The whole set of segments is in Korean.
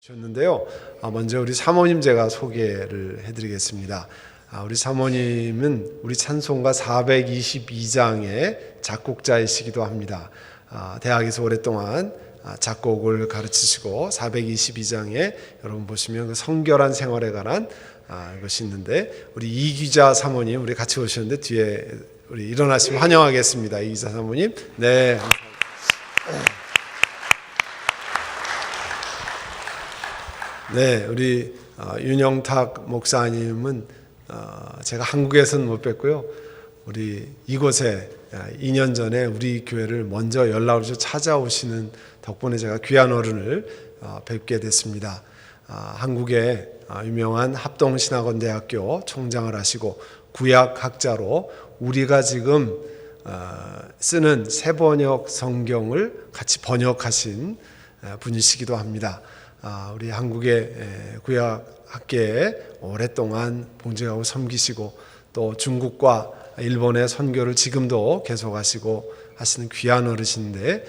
셨는데요. 먼저 우리 사모님 제가 소개를 해드리겠습니다. 우리 사모님은 우리 찬송가 422장의 작곡자이시기도 합니다. 대학에서 오랫동안 작곡을 가르치시고 422장에 여러분 보시면 그 성결한 생활에 관한 것이 있는데, 우리 이기자 사모님 우리 같이 오셨는데 뒤에 우리 일어나시면 환영하겠습니다. 이기자 사모님. 네. 네, 우리 윤영탁 목사님은 제가 한국에서는 못 뵀고요. 우리 이곳에 2년 전에 우리 교회를 먼저 연락을 주셔서 찾아오시는 덕분에 제가 귀한 어른을 뵙게 됐습니다. 한국의 유명한 합동신학원대학교 총장을 하시고 구약학자로 우리가 지금 쓰는 새번역 성경을 같이 번역하신 분이시기도 합니다. 우리 한국의 구약학계에 오랫동안 봉직하고 섬기시고 또 중국과 일본의 선교를 지금도 계속하시고 하시는 귀한 어르신인데,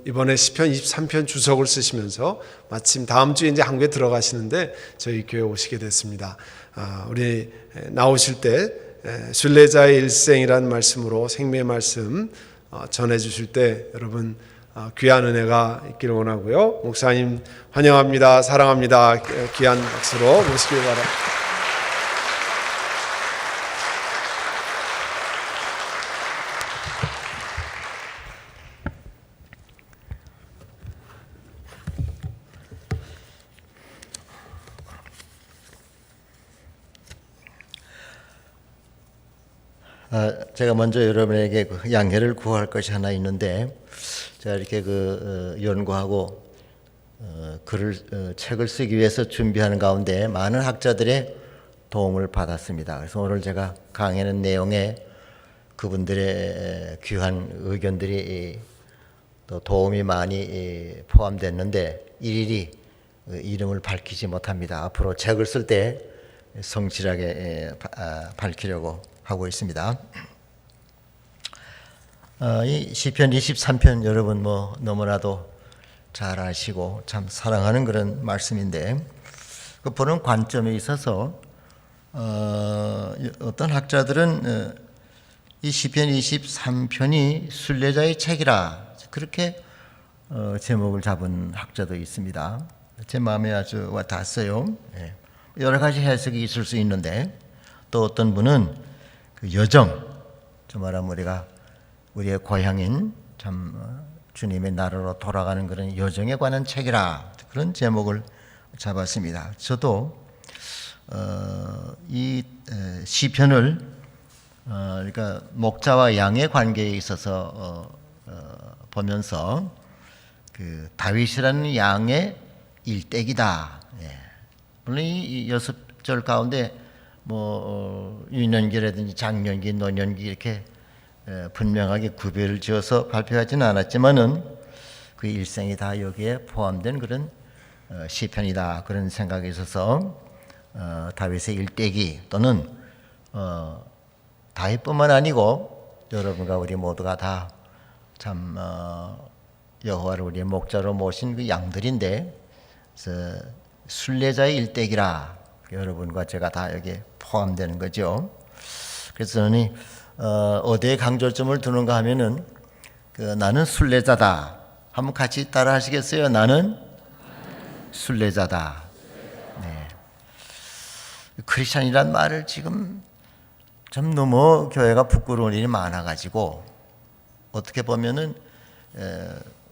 이번에 시편 23편 주석을 쓰시면서 마침 다음 주에 이제 한국에 들어가시는데 저희 교회 오시게 됐습니다. 우리 나오실 때 순례자의 일생이라는 말씀으로 생명의 말씀 전해 주실 때 여러분 귀한 은혜가 있기를 원하고요. 목사님 환영합니다. 사랑합니다. 귀한 박수로 모시길 바랍니다. 제가 먼저 여러분에게 양해를 구할 것이 하나 있는데, 제가 이렇게 연구하고 책을 쓰기 위해서 준비하는 가운데 많은 학자들의 도움을 받았습니다. 그래서 오늘 제가 강의하는 내용에 그분들의 귀한 의견들이 또 도움이 많이 포함됐는데 일일이 이름을 밝히지 못합니다. 앞으로 책을 쓸 때 성실하게 밝히려고 하고 있습니다. 이 시편 23편 여러분 너무나도 잘 아시고 참 사랑하는 그런 말씀인데, 그 보는 관점에 있어서 어떤 학자들은 이 시편 23편이 순례자의 책이라 그렇게 제목을 잡은 학자도 있습니다. 제 마음에 아주 와 닿았어요. 여러 가지 해석이 있을 수 있는데, 또 어떤 분은 그 여정, 저 말하면 우리의 고향인 참 주님의 나라로 돌아가는 그런 여정에 관한 책이라 그런 제목을 잡았습니다. 저도 이 시편을 그러니까 목자와 양의 관계에 있어서 보면서 그 다윗이라는 양의 일대기다. 물론 이 6절 가운데 유년기라든지 장년기, 노년기 이렇게 분명하게 구별을 지어서 발표하지는 않았지만은 그 일생이 다 여기에 포함된 그런 시편이다, 그런 생각이 있어서 다윗의 일대기 또는 다윗뿐만 아니고 여러분과 우리 모두가 다 참 여호와를 우리의 목자로 모신 그 양들인데, 순례자의 일대기라 여러분과 제가 다 여기에 포함되는 거죠. 그래서 저는 어디에 강조점을 두는가 하면은 나는 순례자다. 한번 같이 따라 하시겠어요? 나는 순례자다. 네. 크리스찬이란 말을 지금 참 너무 교회가 부끄러운 일이 많아가지고, 어떻게 보면은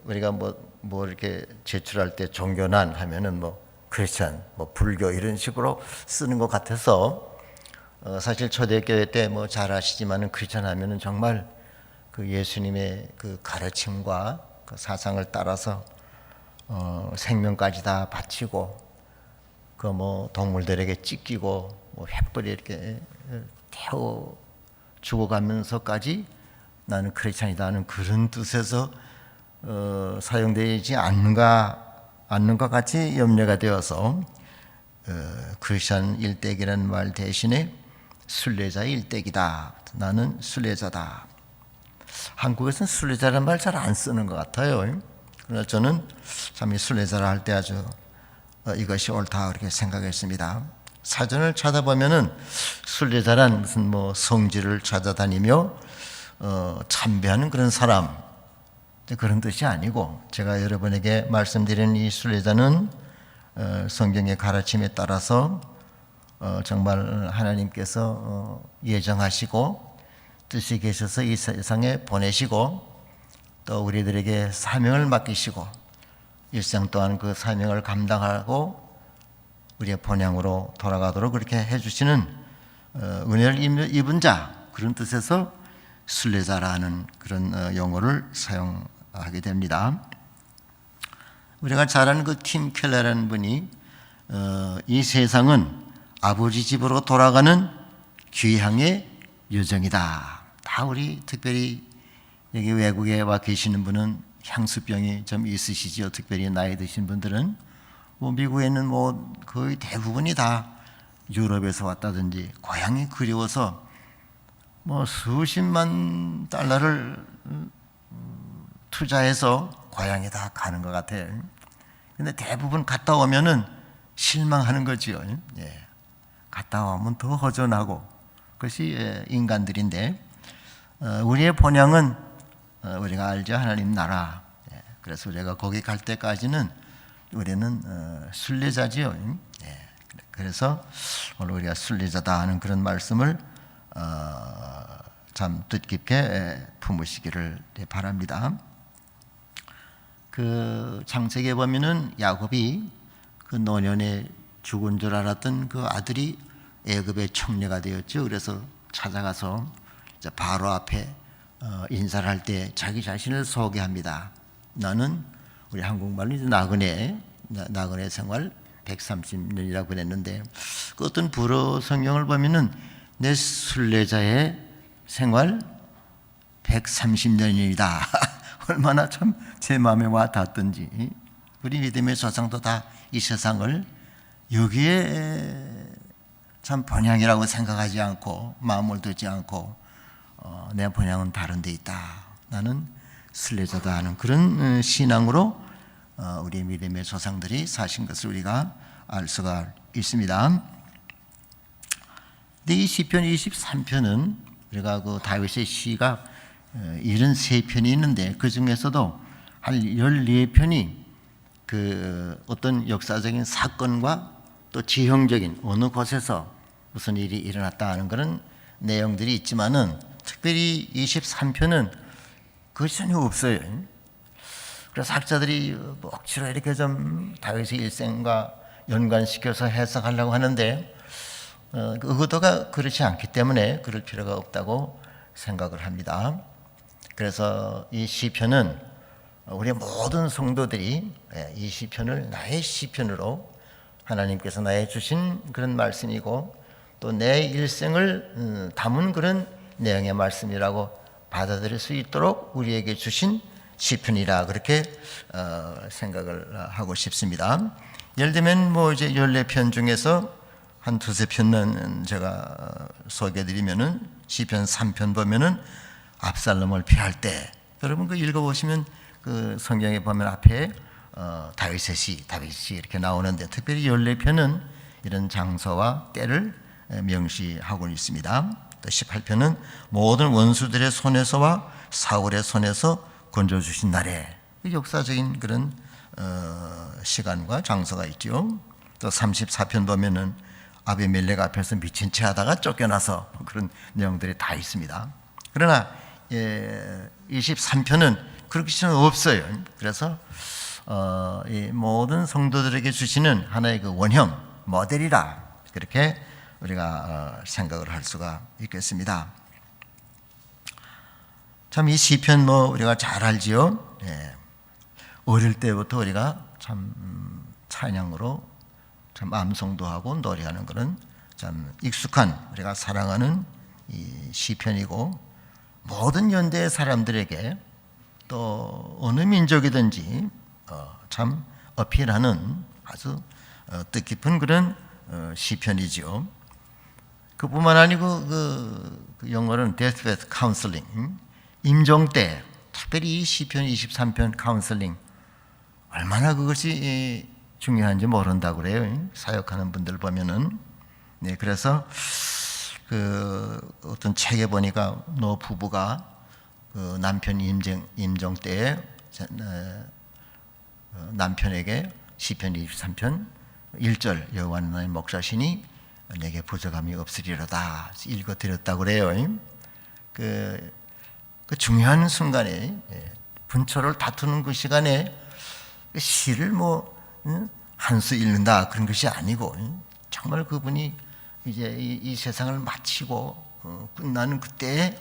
우리가 뭐 이렇게 제출할 때 종교난 하면은 크리스찬, 불교 이런 식으로 쓰는 것 같아서, 사실 초대교회 때 잘 아시지만은 크리스찬 하면은 정말 그 예수님의 그 가르침과 그 사상을 따라서 생명까지 다 바치고 동물들에게 찢기고 횃불에 이렇게 태워 죽어가면서까지 나는 크리스찬이다 하는 그런 뜻에서 사용되지 않는 것 같이 염려가 되어서 크리스찬 일대기라는 말 대신에 순례자 일대기다. 나는 순례자다. 한국에서는 순례자라는 말 잘 안 쓰는 것 같아요. 그러나 저는 참 이 순례자라 할 때 아주 이것이 옳다 그렇게 생각했습니다. 사전을 찾아보면은 순례자란 무슨 뭐 성지를 찾아다니며 참배하는 그런 사람, 그런 뜻이 아니고, 제가 여러분에게 말씀드린 이 순례자는 성경의 가르침에 따라서 정말 하나님께서 예정하시고 뜻이 계셔서 이 세상에 보내시고 또 우리들에게 사명을 맡기시고 일생 동안 그 사명을 감당하고 우리의 본향으로 돌아가도록 그렇게 해주시는 은혜를 입은 자, 그런 뜻에서 순례자라는 그런 용어를 사용하게 됩니다. 우리가 잘 아는 그 팀 켈러라는 분이 이 세상은 아버지 집으로 돌아가는 귀향의 여정이다. 다 우리 특별히 여기 외국에 와 계시는 분은 향수병이 좀 있으시죠. 특별히 나이 드신 분들은 뭐 미국에 있는 뭐 거의 대부분이 다 유럽에서 왔다든지 고향이 그리워서 뭐 수십만 달러를 투자해서 고향에 다 가는 것 같아요. 근데 대부분 갔다 오면은 실망하는 거지요. 예. 갔다 오면 더 허전하고, 그것이 인간들인데, 우리의 본향은 우리가 알죠. 하나님 나라. 예. 그래서 우리가 거기 갈 때까지는 우리는 순례자지요. 예. 그래서 오늘 우리가 순례자다 하는 그런 말씀을 참 뜻깊게 품으시기를 바랍니다. 그 창세기에 보면은 야곱이 그 노년에 죽은 줄 알았던 그 아들이 애굽의 청녀가 되었죠. 그래서 찾아가서 이제 바로 앞에 인사를 할 때 자기 자신을 소개합니다. 나는, 우리 한국말로 이제 나그네 생활 130년이라고 그랬는데, 그 어떤 불어 성경을 보면은 내 순례자의 생활 130년이다. 얼마나 참 제 마음에 와 닿던지. 우리 믿음의 조상도 다 이 세상을 여기에 참 본향이라고 생각하지 않고 마음을 두지 않고 내 본향은 다른 데 있다. 나는 순례자다 하는 그런 신앙으로 우리 믿음의 조상들이 사신 것을 우리가 알 수가 있습니다. 근데 이 시편 23편은 우리가 그 다윗의 시가 73편이 있는데 그 중에서도 한 14편이 그 어떤 역사적인 사건과 또 지형적인 어느 곳에서 무슨 일이 일어났다 하는 그런 내용들이 있지만은 특별히 23편은 그것이 전혀 없어요. 그래서 학자들이 억지로 이렇게 좀 다윗의 일생과 연관시켜서 해석하려고 하는데 그 의도가 그렇지 않기 때문에 그럴 필요가 없다고 생각을 합니다. 그래서 이 시편은 우리 모든 성도들이 이 시편을 나의 시편으로 하나님께서 나에 주신 그런 말씀이고 또 내 일생을 담은 그런 내용의 말씀이라고 받아들일 수 있도록 우리에게 주신 시편이라 그렇게 생각을 하고 싶습니다. 예를 들면 뭐 이제 14편 중에서 한 두세 편은 제가 소개해드리면은 시편 3편 보면은 압살롬을 피할 때, 여러분 그 읽어보시면 그 성경에 보면 앞에 다윗의 시 이렇게 나오는데 특별히 14편은 이런 장소와 때를 명시하고 있습니다. 또 18편은 모든 원수들의 손에서와 사울의 손에서 건져주신 날에, 역사적인 그런 시간과 장소가 있죠. 또 34편 보면은 아비멜렉 앞에서 미친 채 하다가 쫓겨나서 그런 내용들이 다 있습니다. 그러나 23편은 그렇게 시는 없어요. 그래서 이 모든 성도들에게 주시는 하나의 그 원형, 모델이라 그렇게 우리가 생각을 할 수가 있겠습니다. 참 이 시편 뭐 우리가 잘 알지요. 예. 어릴 때부터 우리가 참 찬양으로 참 암송도 하고 노래하는 그런 참 익숙한 우리가 사랑하는 이 시편이고 모든 연대의 사람들에게 또 어느 민족이든지 참 어필하는 아주 뜻깊은 그런 시편이죠. 그뿐만 아니고 그 영어로는 deathbed counseling, 임종 때 특별히 이 시편 23편 카운슬링 얼마나 그것이 중요한지 모른다고 그래요. 사역하는 분들 보면은. 네, 그래서 그 어떤 책에 보니까 노 부부가 그 남편 임종 때에 남편에게 시편 23편 1절 여호와 나의 목자시니 내게 부족함이 없으리로다 읽어드렸다고 그래요. 그 중요한 순간에 분초를 다투는 그 시간에 시를 뭐 한 수 읽는다 그런 것이 아니고 정말 그분이 이제 이 세상을 마치고 끝나는 그때에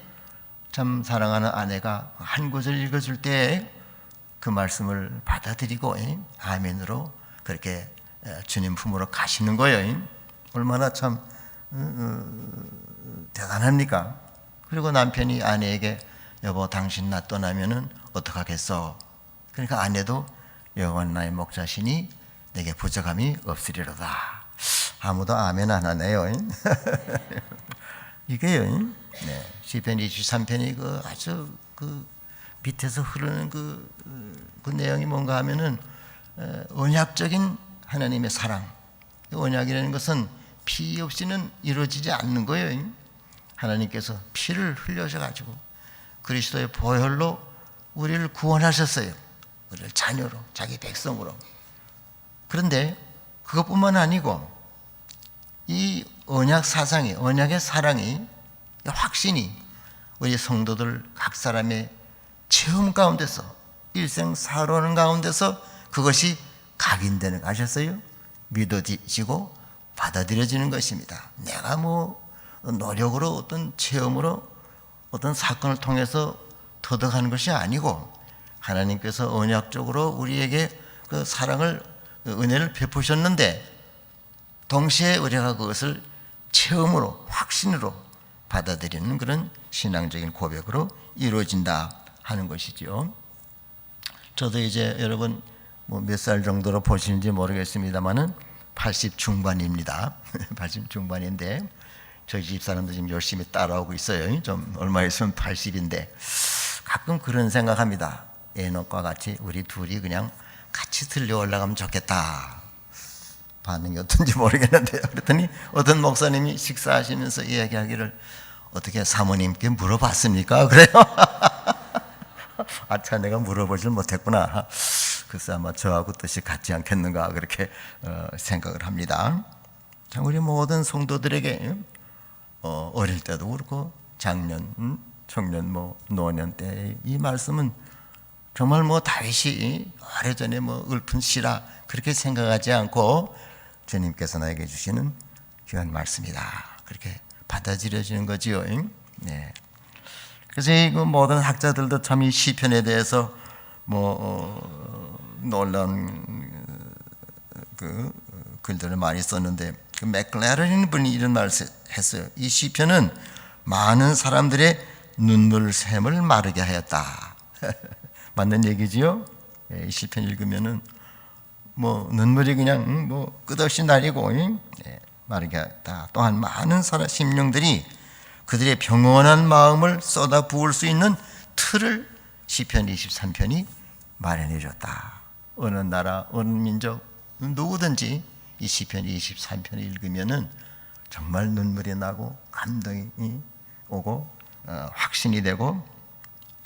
참 사랑하는 아내가 한 구절 읽어줄 때 그 말씀을 받아들이고 아멘으로 그렇게 주님 품으로 가시는 거예요. 얼마나 참 대단합니까? 그리고 남편이 아내에게 여보 당신 나 떠나면은 어떡하겠어? 그러니까 아내도 여호와 나의 목자시니 내게 부족함이 없으리로다. 아무도 아멘 안 하네요. 이게요. 네. 시편 23편이 그 아주 그 밑에서 흐르는 그 내용이 뭔가 하면은 언약적인 하나님의 사랑. 언약이라는 것은 피 없이는 이루어지지 않는 거예요. 하나님께서 피를 흘려서 가지고 그리스도의 보혈로 우리를 구원하셨어요. 우리를 자녀로, 자기 백성으로. 그런데 그것뿐만 아니고 이 언약 사상이, 언약의 사랑이, 확신이 우리 성도들 각 사람의 체험 가운데서 일생 살아오는 가운데서 그것이 각인되는 거 아셨어요? 믿어지고 받아들여지는 것입니다. 내가 뭐 노력으로 어떤 체험으로 어떤 사건을 통해서 터득하는 것이 아니고 하나님께서 언약적으로 우리에게 그 사랑을 은혜를 베푸셨는데 동시에 우리가 그것을 체험으로 확신으로 받아들이는 그런 신앙적인 고백으로 이루어진다 하는 것이죠. 저도 이제 여러분 뭐 몇 살 정도로 보시는지 모르겠습니다만은 80 중반입니다. 80 중반인데 저희 집 사람도 지금 열심히 따라오고 있어요. 좀 얼마 있으면 80인데 가끔 그런 생각합니다. 에녹과 같이 우리 둘이 그냥 같이 들려 올라가면 좋겠다. 반응이 어떤지 모르겠는데요. 그랬더니 어떤 목사님이 식사하시면서 이야기하기를 어떻게 사모님께 물어봤습니까? 그래요. 아차 내가 물어보질 못했구나. 글쎄 아마 저하고 뜻이 같지 않겠는가 그렇게 생각을 합니다. 자, 우리 모든 성도들에게 어릴 때도 그렇고 장년, 청년, 뭐 노년 때 이 말씀은 정말 뭐 다윗이 오래전에 뭐 읊은 시라 그렇게 생각하지 않고 주님께서 나에게 주시는 귀한 말씀이다. 그렇게 받아들여지는 거지요. 네. 그래서 이 모든 학자들도 참 이 시편에 대해서 놀라운 그 글들을 많이 썼는데 그 맥클레런 분이 이런 말을 했어요. 이 시편은 많은 사람들의 눈물샘을 마르게 하였다. 맞는 얘기지요? 이 시편 읽으면은 뭐 눈물이 그냥 뭐 끝없이 나리고 마르게 하였다. 또한 많은 심령들이 그들의 평온한 마음을 쏟아 부을 수 있는 틀을 시편 23편이 마련해 줬다. 어느 나라, 어느 민족, 누구든지 이 시편 23편을 읽으면은 정말 눈물이 나고 감동이 오고 확신이 되고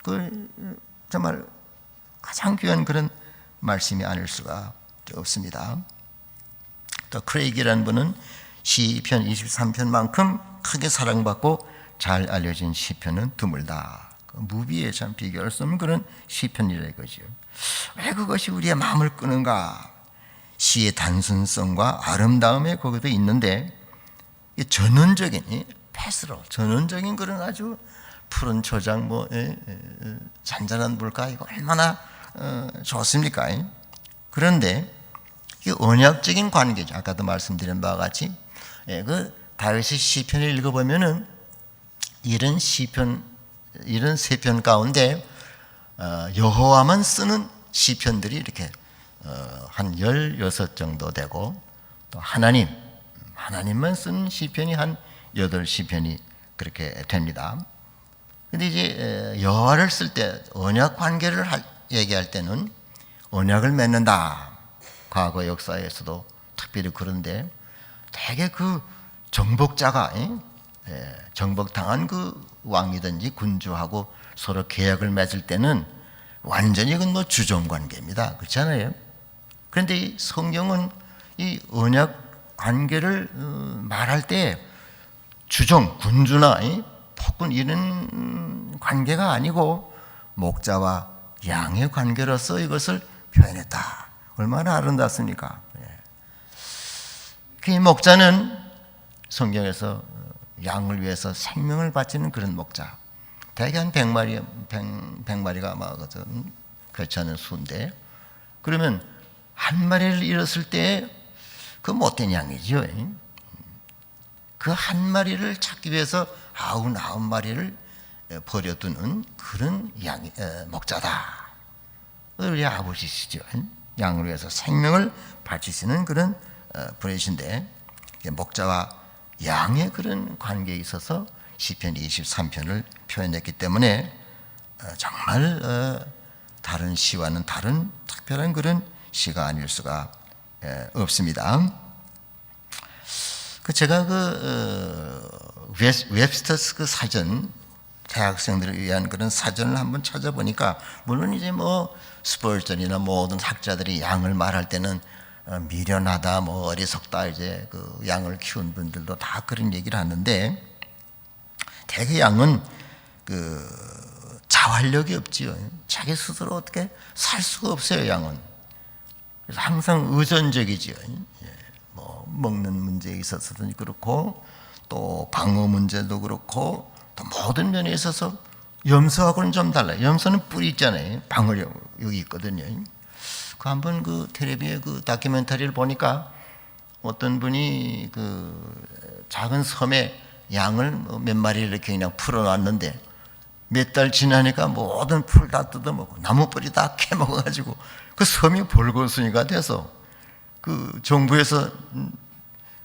그 정말 가장 귀한 그런 말씀이 아닐 수가 없습니다. 또 크레이기라는 분은 시편 23편만큼 크게 사랑받고 잘 알려진 시편은 드물다. 무비에 참 비교할 수 없는 그런 시편이라 이거죠. 왜 그것이 우리의 마음을 끄는가? 시의 단순성과 아름다움에 거기도 있는데 전원적인 패스로 전원적인 그런 아주 푸른 초장 뭐 잔잔한 물가 이거 얼마나 좋습니까? 그런데 이 언약적인 관계죠. 아까도 말씀드린 바와 같이 그 다윗의 시편을 읽어보면은 이런 시편 이런 세 편 가운데 여호와만 쓰는 시편들이 이렇게 한 16 정도 되고 또 하나님만 쓰는 시편이 한 8시편이 그렇게 됩니다. 근데 이제 여호와를 쓸 때 언약 관계를 얘기할 때는 언약을 맺는다. 과거 역사에서도 특별히 그런데 대개 그 정복자가 정복당한 그 왕이든지 군주하고 서로 계약을 맺을 때는 완전히 그건 뭐 주종관계입니다. 그렇잖아요. 그런데 이 성경은 이 언약 관계를 말할 때 주종, 군주나 폭군 이런 관계가 아니고 목자와 양의 관계로서 이것을 표현했다. 얼마나 아름답습니까? 그 목자는 성경에서 양을 위해서 생명을 바치는 그런 목자. 대개 한 100마리가 아마 그렇지 않은 수인데, 그러면 한 마리를 잃었을 때 그 못된 양이죠. 그 한 마리를 찾기 위해서 99마리를 버려두는 그런 목자다. 우리 아버지시죠. 양을 위해서 생명을 바치시는 그런 분이신데, 목자와 양의 그런 관계에 있어서 시편 23편을 표현했기 때문에 정말 다른 시와는 다른 특별한 그런 시가 아닐 수가 없습니다. 제가 웹스터스 그 사전, 대학생들을 위한 그런 사전을 한번 찾아보니까, 물론 이제 뭐 스펄전이나 모든 학자들이 양을 말할 때는 미련하다, 뭐 어리석다, 이제 그 양을 키운 분들도 다 그런 얘기를 하는데, 대개 양은 그 자활력이 없지요. 자기 스스로 어떻게 살 수가 없어요, 양은. 그래서 항상 의존적이지요. 뭐 먹는 문제에 있어서도 그렇고, 또 방어 문제도 그렇고, 또 모든 면에 있어서 염소하고는 좀 달라요. 염소는 뿔이 있잖아요. 방어력 여기 있거든요. 그 한번 그 텔레비에 그 다큐멘터리를 보니까 어떤 분이 그 작은 섬에 양을 몇 마리를 이렇게 그냥 풀어놨는데 몇 달 지나니까 모든 풀 다 뜯어먹고 나무뿌리 다 캐먹어가지고 그 섬이 벌거숭이가 돼서 그 정부에서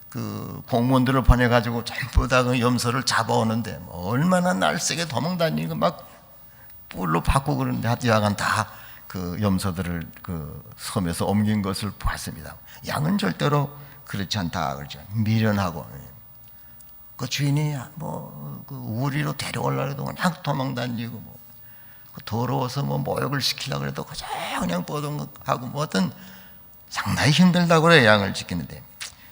그 공무원들을 보내가지고 전부 다 그 염소를 잡아오는데 뭐 얼마나 날쌔게 도망다니고 막 뿔로 바꾸고 그러는데 하여간 다 그 염소들을 그 섬에서 옮긴 것을 봤습니다. 양은 절대로 그렇지 않다 그러죠. 미련하고 그 주인이 뭐그 우리로 데려오려고 해도 그냥 도망다니고 뭐 더러워서 뭐 모욕을 시키려고 해도 그냥 뻗어하고 뭐 어떤 상당히 힘들다고 그래요. 양을 지키는데.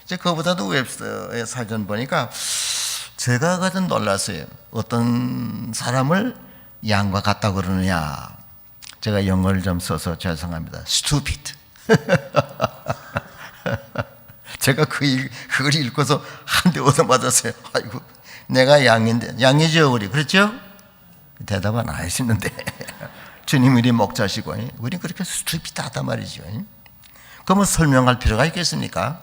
이제 그보다도 웹스터의 사전 보니까 제가 가장 놀랐어요. 어떤 사람을 양과 같다 그러느냐. 제가 영어를 좀 써서 죄송합니다. stupid. 제가 그걸 읽고서 한 대 얻어맞았어요. 아이고, 내가 양인데, 양이죠, 우리. 그렇죠? 대답은 안 하시는데. 주님, 우리 목자시고, 우리 그렇게 stupid하단 말이죠. 그러면 설명할 필요가 있겠습니까?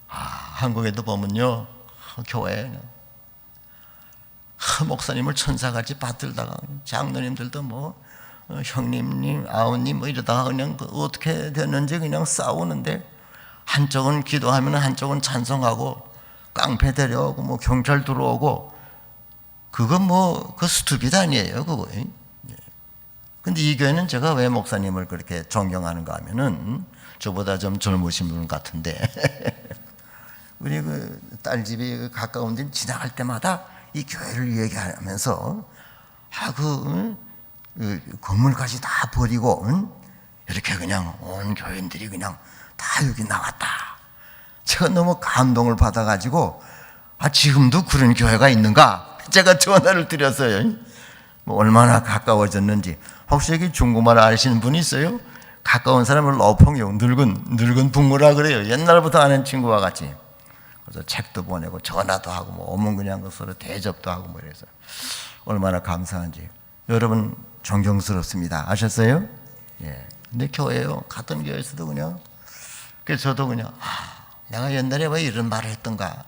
한국에도 보면요, 교회 목사님을 천사같이 받들다가 장로님들도 뭐 형님님, 아우님 뭐 이러다가 그냥 어떻게 됐는지 그냥 싸우는데 한쪽은 기도하면 한쪽은 찬송하고 깡패 데려오고 뭐 경찰 들어오고 그거 뭐 그 스투피드 아니에요, 그거. 근데 이 교회는 제가 왜 목사님을 그렇게 존경하는가 하면은 저보다 좀 젊으신 분 같은데 우리 그 딸 집이 가까운 데 지나갈 때마다 이 교회를 얘기하면서 그 건물까지 다 버리고 이렇게 그냥 온 교인들이 그냥 다 여기 나왔다. 제가 너무 감동을 받아가지고 지금도 그런 교회가 있는가? 제가 전화를 드렸어요. 뭐 얼마나 가까워졌는지. 혹시 여기 중국말 아시는 분이 있어요? 가까운 사람을 러펑이요. 늙은 부모라 그래요. 옛날부터 아는 친구와 같이. 그래서 책도 보내고 전화도 하고 뭐 오면 그냥 서로 대접도 하고 뭐 이래서 얼마나 감사한지. 여러분 존경스럽습니다. 아셨어요? 예. 근데 교회요. 같은 교회에서도 그냥 그래서 저도 그냥 내가 옛날에 왜 이런 말을 했던가?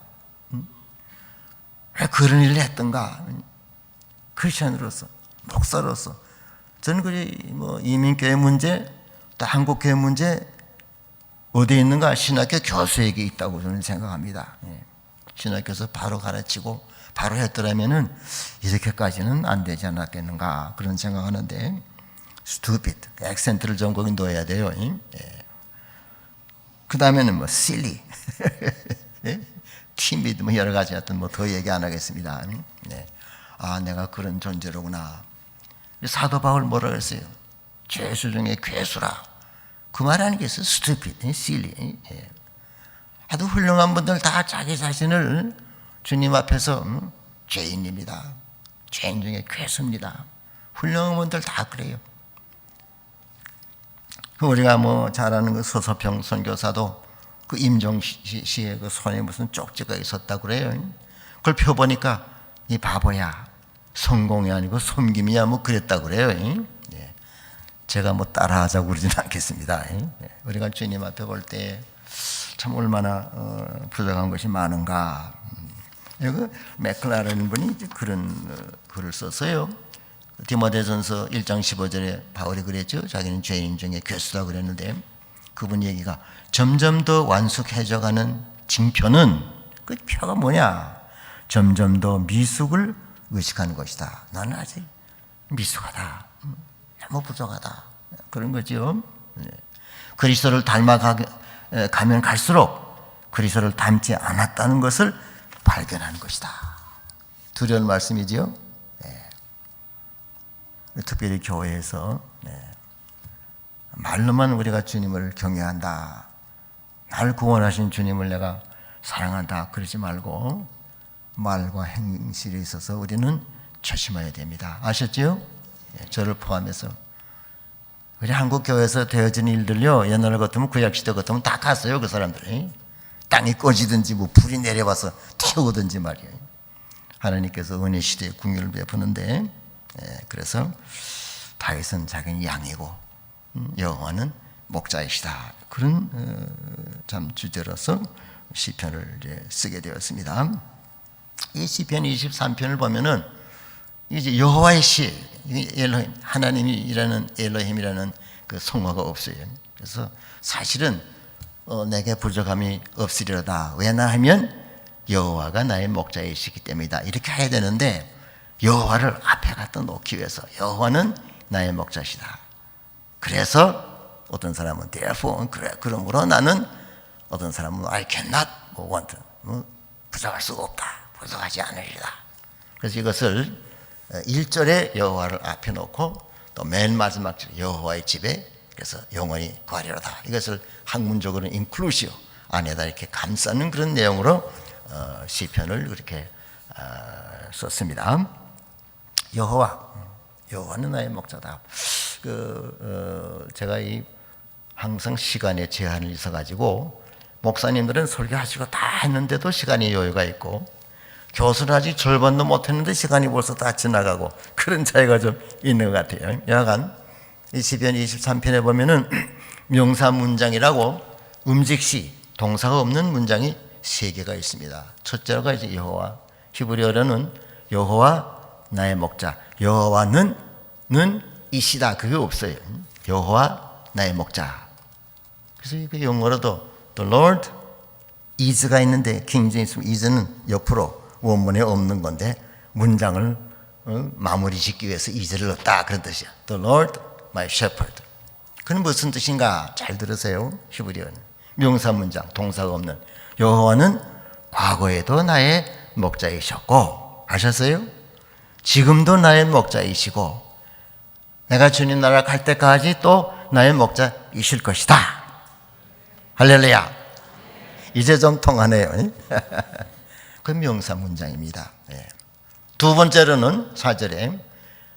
왜 그런 일을 했던가? 크리스천으로서 목사로서 저는 뭐 이민교회 문제 또 한국교회 문제 어디에 있는가? 신학교 교수에게 있다고 저는 생각합니다. 예. 신학교에서 바로 가르치고 바로 했더라면은 이렇게까지는 안 되지 않았겠는가 그런 생각하는데 stupid 액센트를 좀 거기 넣어야 돼요. 예. 그 다음에는 뭐 silly, timid, 뭐 여러 가지 어떤 뭐 더 얘기 안 하겠습니다. 네. 아, 내가 그런 존재로구나. 사도 바울 뭐라 그랬어요? 죄수 중에 괴수라. 그 말 하는 게 있어요. stupid, silly. 예. 아주 훌륭한 분들 다 자기 자신을 주님 앞에서 죄인입니다. 죄인 중에 괴수입니다. 훌륭한 분들 다 그래요. 우리가 뭐 잘 아는 그 서서평 선교사도 그 임종시 씨의 그 손에 무슨 쪽지가 있었다고 그래요. 그걸 펴보니까 이 바보야, 성공이 아니고 섬김이야, 뭐 그랬다고 그래요. 예. 제가 뭐 따라하자고 그러진 않겠습니다. 예. 우리가 주님 앞에 볼 때 참 얼마나 부족한 것이 많은가. 여기 맥클라렌 분이 그런 글을 썼어요. 디모데전서 1장 15절에 바울이 그랬죠. 자기는 죄인 중에 괴수다 그랬는데 그분 얘기가 점점 더 완숙해져가는 징표는 그 표가 뭐냐? 점점 더 미숙을 의식하는 것이다. 나는 아직 미숙하다. 너무 부족하다. 그런 거죠. 그리스도를 닮아가면 갈수록 그리스도를 닮지 않았다는 것을 발견하는 것이다. 두려운 말씀이지요. 네. 특별히 교회에서 말로만 우리가 주님을 경외한다, 나를 구원하신 주님을 내가 사랑한다 그러지 말고 말과 행실에 있어서 우리는 조심해야 됩니다. 아셨지요? 저를 포함해서 우리 한국 교회에서 되어진 일들요, 옛날 같으면 구약시대 같으면 다 갔어요. 그 사람들이 땅이 꺼지든지 뭐 불이 내려와서 태우든지 말이에요. 하나님께서 은혜 시대에 궁유를 베푸는데 그래서 다윗은 자기는 양이고 여호와는 목자이시다. 그런 참 주제로서 시편을 이제 쓰게 되었습니다. 이 시편 23편을 보면은 이제 여호와의 시, 엘로힘, 하나님이라는 엘로힘이라는 그 성화가 없어요. 그래서 사실은 내게 부족함이 없으리로다. 왜냐 하면 여호와가 나의 목자이시기 때문이다. 이렇게 해야 되는데 여호와를 앞에 갖다 놓기 위해서 여호와는 나의 목자시다. 그래서 어떤 사람은 therefore, 그러므로 나는, 어떤 사람은 I cannot want, 부족할 수가 없다. 부족하지 않으리라. 그래서 이것을 1절에 여호와를 앞에 놓고 또 맨 마지막 절 여호와의 집에 그래서 영원히 거하리로다. 이것을 학문적으로는 inclusio 안에다 이렇게 감싸는 그런 내용으로 시편을 그렇게 썼습니다. 여호와는 나의 목자다. 제가 항상 시간에 제한이 있어가지고 목사님들은 설교하시고 다 했는데도 시간이 여유가 있고 교수는 아직 절반도 못했는데 시간이 벌써 다 지나가고 그런 차이가 좀 있는 것 같아요. 여하간 이 시편 23편에 보면은 명사 문장이라고 음직시 동사가 없는 문장이 3개가 있습니다. 첫째가 이제 여호와, 히브리어로는 여호와 나의 목자, 여호와는 이시다, 그게 없어요. 여호와 나의 목자. 그래서 그 영어로도 the Lord is가 있는데 킹제임스 is는 옆으로 원문에 없는 건데 문장을 마무리 짓기 위해서 is를 넣었다 그런 뜻이야. The Lord my shepherd. 그건 무슨 뜻인가? 잘 들으세요. 히브리어는 명사 문장, 동사가 없는 여호와는 과거에도 나의 목자이셨고, 아셨어요? 지금도 나의 목자이시고 내가 주님 나라 갈 때까지 또 나의 목자이실 것이다. 할렐루야. 이제 좀 통하네요. 그 명사 문장입니다. 두 번째로는 4절에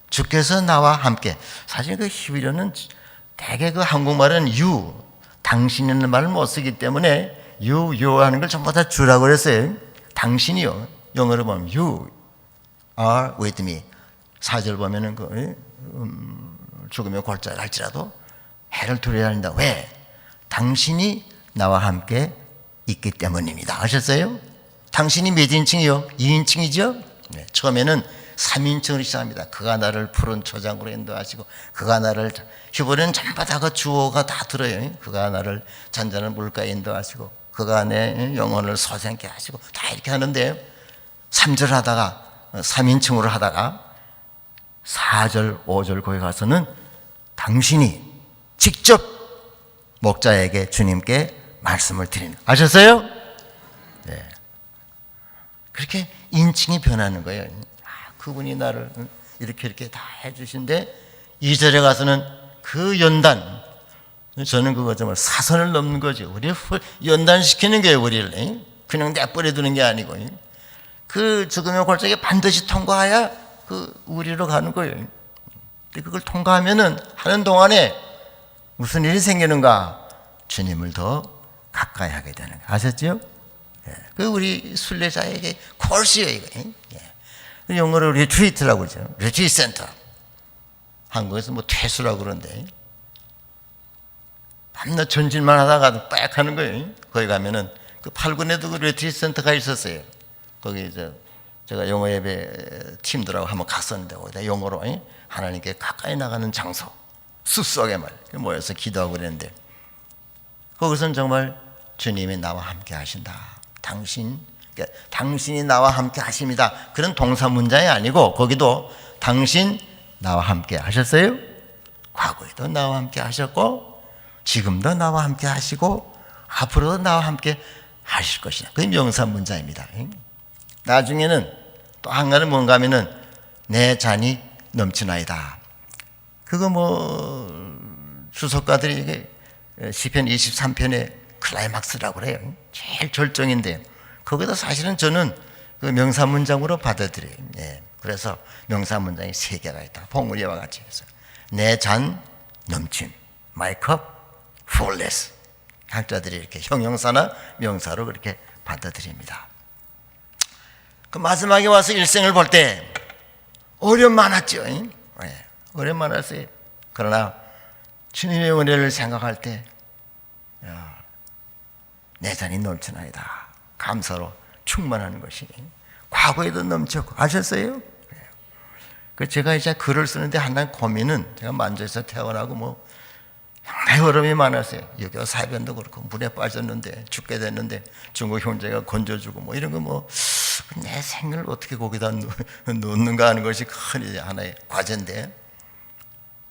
주께서 나와 함께. 사실 그 히브리어는 대개 그 한국말은 you, 당신이라는 말을 못 쓰기 때문에 you 하는 걸 전부 다 주라고 그랬어요. 당신이요. 영어로 보면 you are with me. 4절 보면은 죽으며 골짜기 할지라도 해를 두려야 한다. 왜? 당신이 나와 함께 있기 때문입니다. 아셨어요? 당신이 몇 인칭이요? 2인칭이죠? 네, 처음에는 3인칭으로 시작합니다. 그가 나를 푸른 초장으로 인도하시고, 그가 나를, 히브리는 전부 다 그 주어가 다 들어요. 그가 나를 잔잔한 물가에 인도하시고, 그가 내 영혼을 소생케 하시고, 다 이렇게 하는데 3절 하다가 3인칭으로 하다가 4절, 5절 거기 가서는 당신이 직접 목자에게 주님께 말씀을 드리는 거예요. 아셨어요? 네. 그렇게 인칭이 변하는 거예요. 그분이 나를 이렇게 다 해주신데 2절에 가서는 그 연단, 저는 그거 정말 사선을 넘는 거죠. 우리를 연단시키는 거예요. 우리를 그냥 내버려 두는 게 아니고 그 죽음의 골짜기 반드시 통과해야 그 우리로 가는 거예요. 근데 그걸 통과하면은 하는 동안에 무슨 일이 생기는가? 주님을 더 가까이 하게 되는 거예요. 아셨죠? 그 우리 순례자에게 코र्스예요. 이거. 영어로 리트리트라고 그러죠. 리트리트 센터. 한국에서 뭐 퇴수라고 그러는데 밤낮 전진만 하다가 빽 하는 거예요. 거기 가면은 그 8군에도 그 리트리트 센터가 있었어요. 거기 제가 영어 예배 팀들하고 한번 갔었는데 거기다 영어로 하나님께 가까이 나가는 장소 숲속에 모여서 기도하고 그랬는데 거기서는 정말 주님이 나와 함께 하신다. 당신이 나와 함께 하십니다. 그런 동사 문장이 아니고 거기도 당신 나와 함께 하셨어요? 과거에도 나와 함께 하셨고 지금도 나와 함께 하시고 앞으로도 나와 함께 하실 것이다. 그게 명사 문장입니다. 나중에는 또 한 가지는 뭔가 하면은 내 잔이 넘치나이다. 그거 주석가들이 이게 시편 23편의 클라이막스라고 그래요. 제일 절정인데 거기다 사실은 저는 그 명사 문장으로 받아들여요. 그래서 명사 문장이 3개가 있다. 봉우리와 같이 해서 내 잔 넘침, my cup fullness. 학자들이 이렇게 형용사나 명사로 그렇게 받아들입니다. 그 마지막에 와서 일생을 볼 때 어려움 많았죠. 어려움 많았어요. 그러나 주님의 은혜를 생각할 때 내 잔이 넘치나이다. 감사로 충만하는 것이 과거에도 넘쳤고 아셨어요? 제가 이제 글을 쓰는데 하나의 고민은 제가 만주에서 태어나고 어려움이 많았어요. 여기가 사변도 그렇고 물에 빠졌는데 죽게 됐는데 중국 형제가 건져주고 이런 거 내 생을 어떻게 거기다 놓는가 하는 것이 큰 하나의 과제인데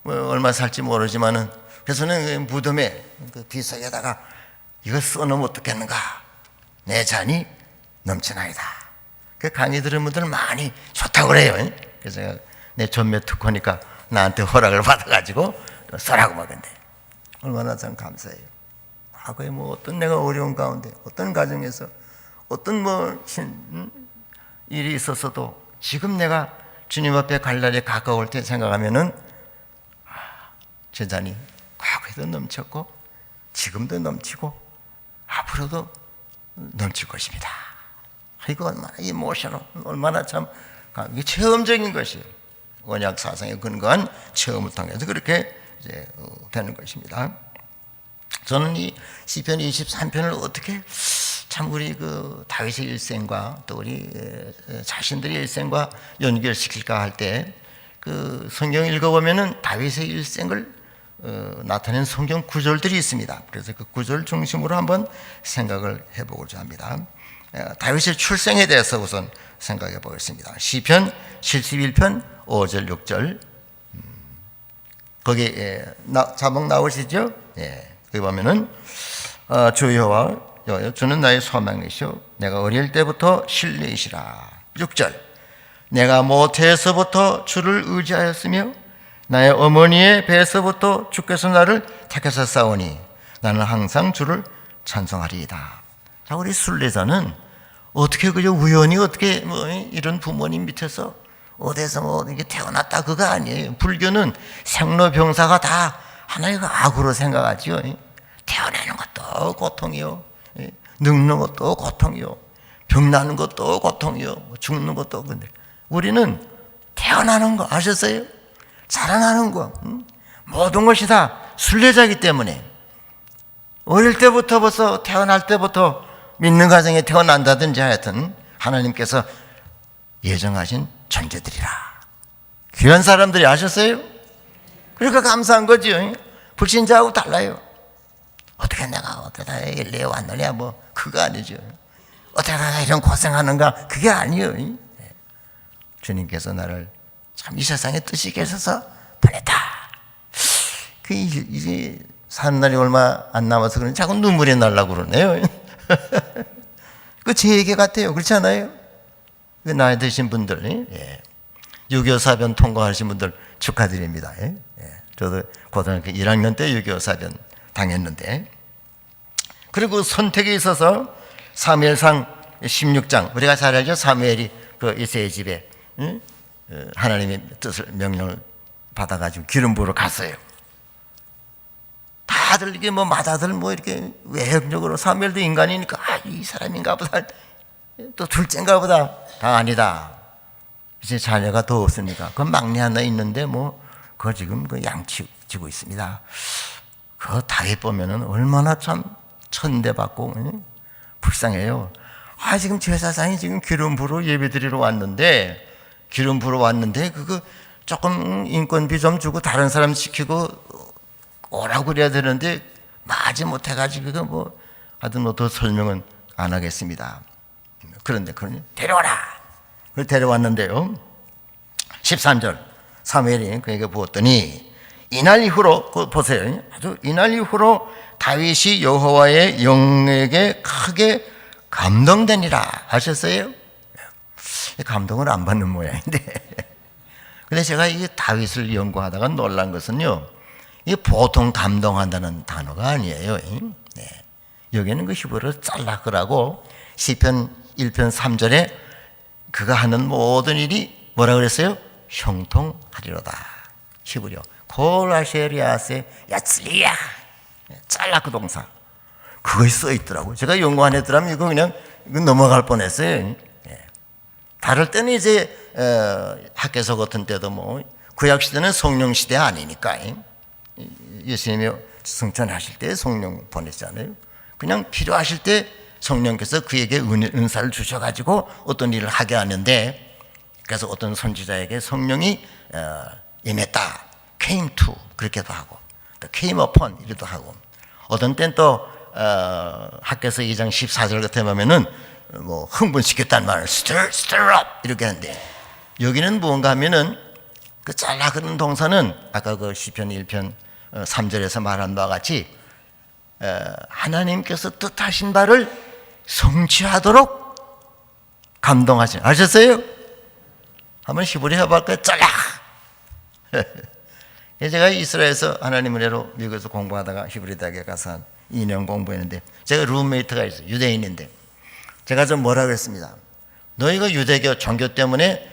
얼마 살지 모르지만은 그래서는 무덤에 그 비석에다가 이거 써놓으면 어떻겠는가? 내 잔이 넘치나이다. 그 강의 들은 분들 많이 좋다고 그래요. 그래서 제가 내 전매 특허니까 나한테 허락을 받아가지고 써라고 말했는데 얼마나 참 감사해요. 과거에 어떤 내가 어려운 가운데 어떤 가정에서 어떤 일이 있었어도 지금 내가 주님 앞에 갈 날이 가까울 때 생각하면은 제 잔이 과거에도 넘쳤고 지금도 넘치고 앞으로도 넘칠 것입니다. 이거 얼마나 이모셔널, 얼마나 참 이게 체험적인 것이에요. 언약 사상에 근거한 체험을 통해서 그렇게 이제 되는 것입니다. 저는 이 시편 23편을 어떻게 참 우리 그 다윗의 일생과 또 우리 자신들의 일생과 연결시킬까 할 때 그 성경 읽어보면은 다윗의 일생을 나타낸 성경 구절들이 있습니다. 그래서 그 구절 중심으로 한번 생각을 해보고자 합니다. 다윗의 출생에 대해서 우선 생각해 보겠습니다. 시편 71편 5절 6절 거기 자막 나오시죠? 거기 보면은 주 여호와 주는 나의 소망이시오 내가 어릴 때부터 신뢰이시라. 6절 내가 모태에서부터 주를 의지하였으며 나의 어머니의 배에서부터 주께서 나를 택하사 싸우니 나는 항상 주를 찬송하리이다. 자, 우리 순례자는 어떻게 그저 우연히 어떻게 이런 부모님 밑에서 어디서 이게 태어났다 그거 아니에요. 불교는 생로병사가 다 하나의 악으로 생각하지요. 태어나는 것도 고통이요, 늙는 것도 고통이요, 병나는 것도 고통이요, 죽는 것도. 근데 우리는 태어나는 거 아셨어요? 자라나는 거 모든 것이 다 순례자이기 때문에 어릴 때부터 벌써 태어날 때부터 믿는 가정에 태어난다든지 하여튼 하나님께서 예정하신 존재들이라. 귀한 사람들이 아셨어요? 그러니까 감사한 거죠. 불신자하고 달라요. 어떻게 내가 어쩌다 일리에 왔느냐 그거 아니죠. 어떻게 내가 이런 고생하는가 그게 아니에요. 주님께서 나를 참 이 세상에 뜻이 계셔서 보냈다. 이제 사는 날이 얼마 안 남아서 그런지 자꾸 눈물이 날라고 그러네요. 그 제 얘기 같아요. 그렇지 않아요? 그 나이 드신 분들, 예. 6.25 사변 통과하신 분들 축하드립니다. 예. 저도 고등학교 1학년 때 6.25 사변 당했는데, 그리고 선택에 있어서 사무엘상 16장, 우리가 잘 알죠? 사무엘이 그 이새의 집에 하나님의 뜻을 명령을 받아가지고 기름 부으러 갔어요. 다들 이게 뭐 맏아들 뭐 이렇게 외형적으로 사무엘도 인간이니까 이 사람인가 보다, 또 둘째인가 보다. 다 아니다. 이제 자녀가 더 없으니까 그 막내 하나 있는데 뭐 그거 지금 그 양치고 있습니다. 그거 다윗 보면은 얼마나 참 천대받고 불쌍해요. 지금 제사장이 지금 기름 부으러 예배드리러 왔는데, 기름 부으러 왔는데 그거 조금 인건비 좀 주고 다른 사람 시키고 오라고 그래야 되는데 마지 못해가지고 그 뭐 하여튼 뭐 더 설명은 안 하겠습니다. 그런데 그러니 데려와라. 그걸 데려왔는데요. 13절 사무엘이 그에게 부었더니 이날 이후로, 그거 보세요. 아주 이날 이후로 다윗이 여호와의 영에게 크게 감동되니라. 아셨어요? 감동을 안 받는 모양인데. 근데 제가 이 다윗을 연구하다가 놀란 것은요, 이게 보통 감동한다는 단어가 아니에요. 네. 여기는 그 히브리어로 짤라크라고 시편 1편 3절에 그가 하는 모든 일이 뭐라 그랬어요? 형통하리로다. 히브리어 콜아셰리아세 야츠리야, 짤라크 동사, 그것이 써 있더라고요. 제가 연구 안 했더라면 이거 그냥 넘어갈 뻔했어요. 다를 때는 이제 학교에서 같은 때도 뭐 구약 시대는 성령 시대 아니니까, 예수님이 승천하실 때 성령 보냈잖아요. 그냥 필요하실 때 성령께서 그에게 은사를 주셔가지고 어떤 일을 하게 하는데, 그래서 어떤 선지자에게 성령이 임했다, came to 그렇게도 하고, 또 came upon 이렇게도 하고, 어떤 때는 또 학교에서 2장 14절 같은 보면은 뭐 흥분시켰다는 말을 stir up 이렇게 하는데, 여기는 무언가 하면은 그 잘라 그런 동사는 아까 그 시편 1편 3절에서 말한 바와 같이 하나님께서 뜻하신 바를 성취하도록 감동하시는, 아셨어요? 한번 히브리어 해볼까요? 잘라. 제가 이스라엘에서 하나님 은혜로 미국에서 공부하다가 히브리 대학에 가서 한 2년 공부했는데, 제가 룸메이트가 있어요. 유대인인데 제가 좀 뭐라 그랬습니다. 너희가 유대교 종교 때문에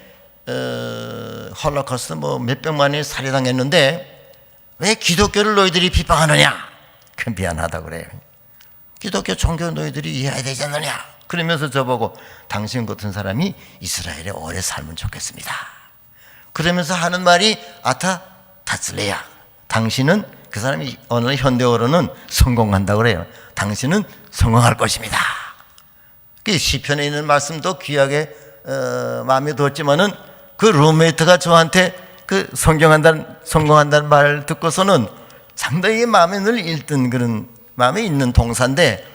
홀로코스트 뭐 몇백만이 살해당했는데 왜 기독교를 너희들이 비방하느냐? 그 미안하다고 그래요. 기독교 종교 너희들이 이해해야 되지 않느냐? 그러면서 저보고 당신 같은 사람이 이스라엘에 오래 살면 좋겠습니다. 그러면서 하는 말이 아타 타슬레야, 당신은, 그 사람이 오늘 현대어로는 성공한다고 그래요. 당신은 성공할 것입니다. 그 시편에 있는 말씀도 귀하게 마음에 들었지만은 그 룸메이트가 저한테 그 성공한다는 말 듣고서는 상당히 마음에 늘 일든 그런 마음에 있는 동사인데,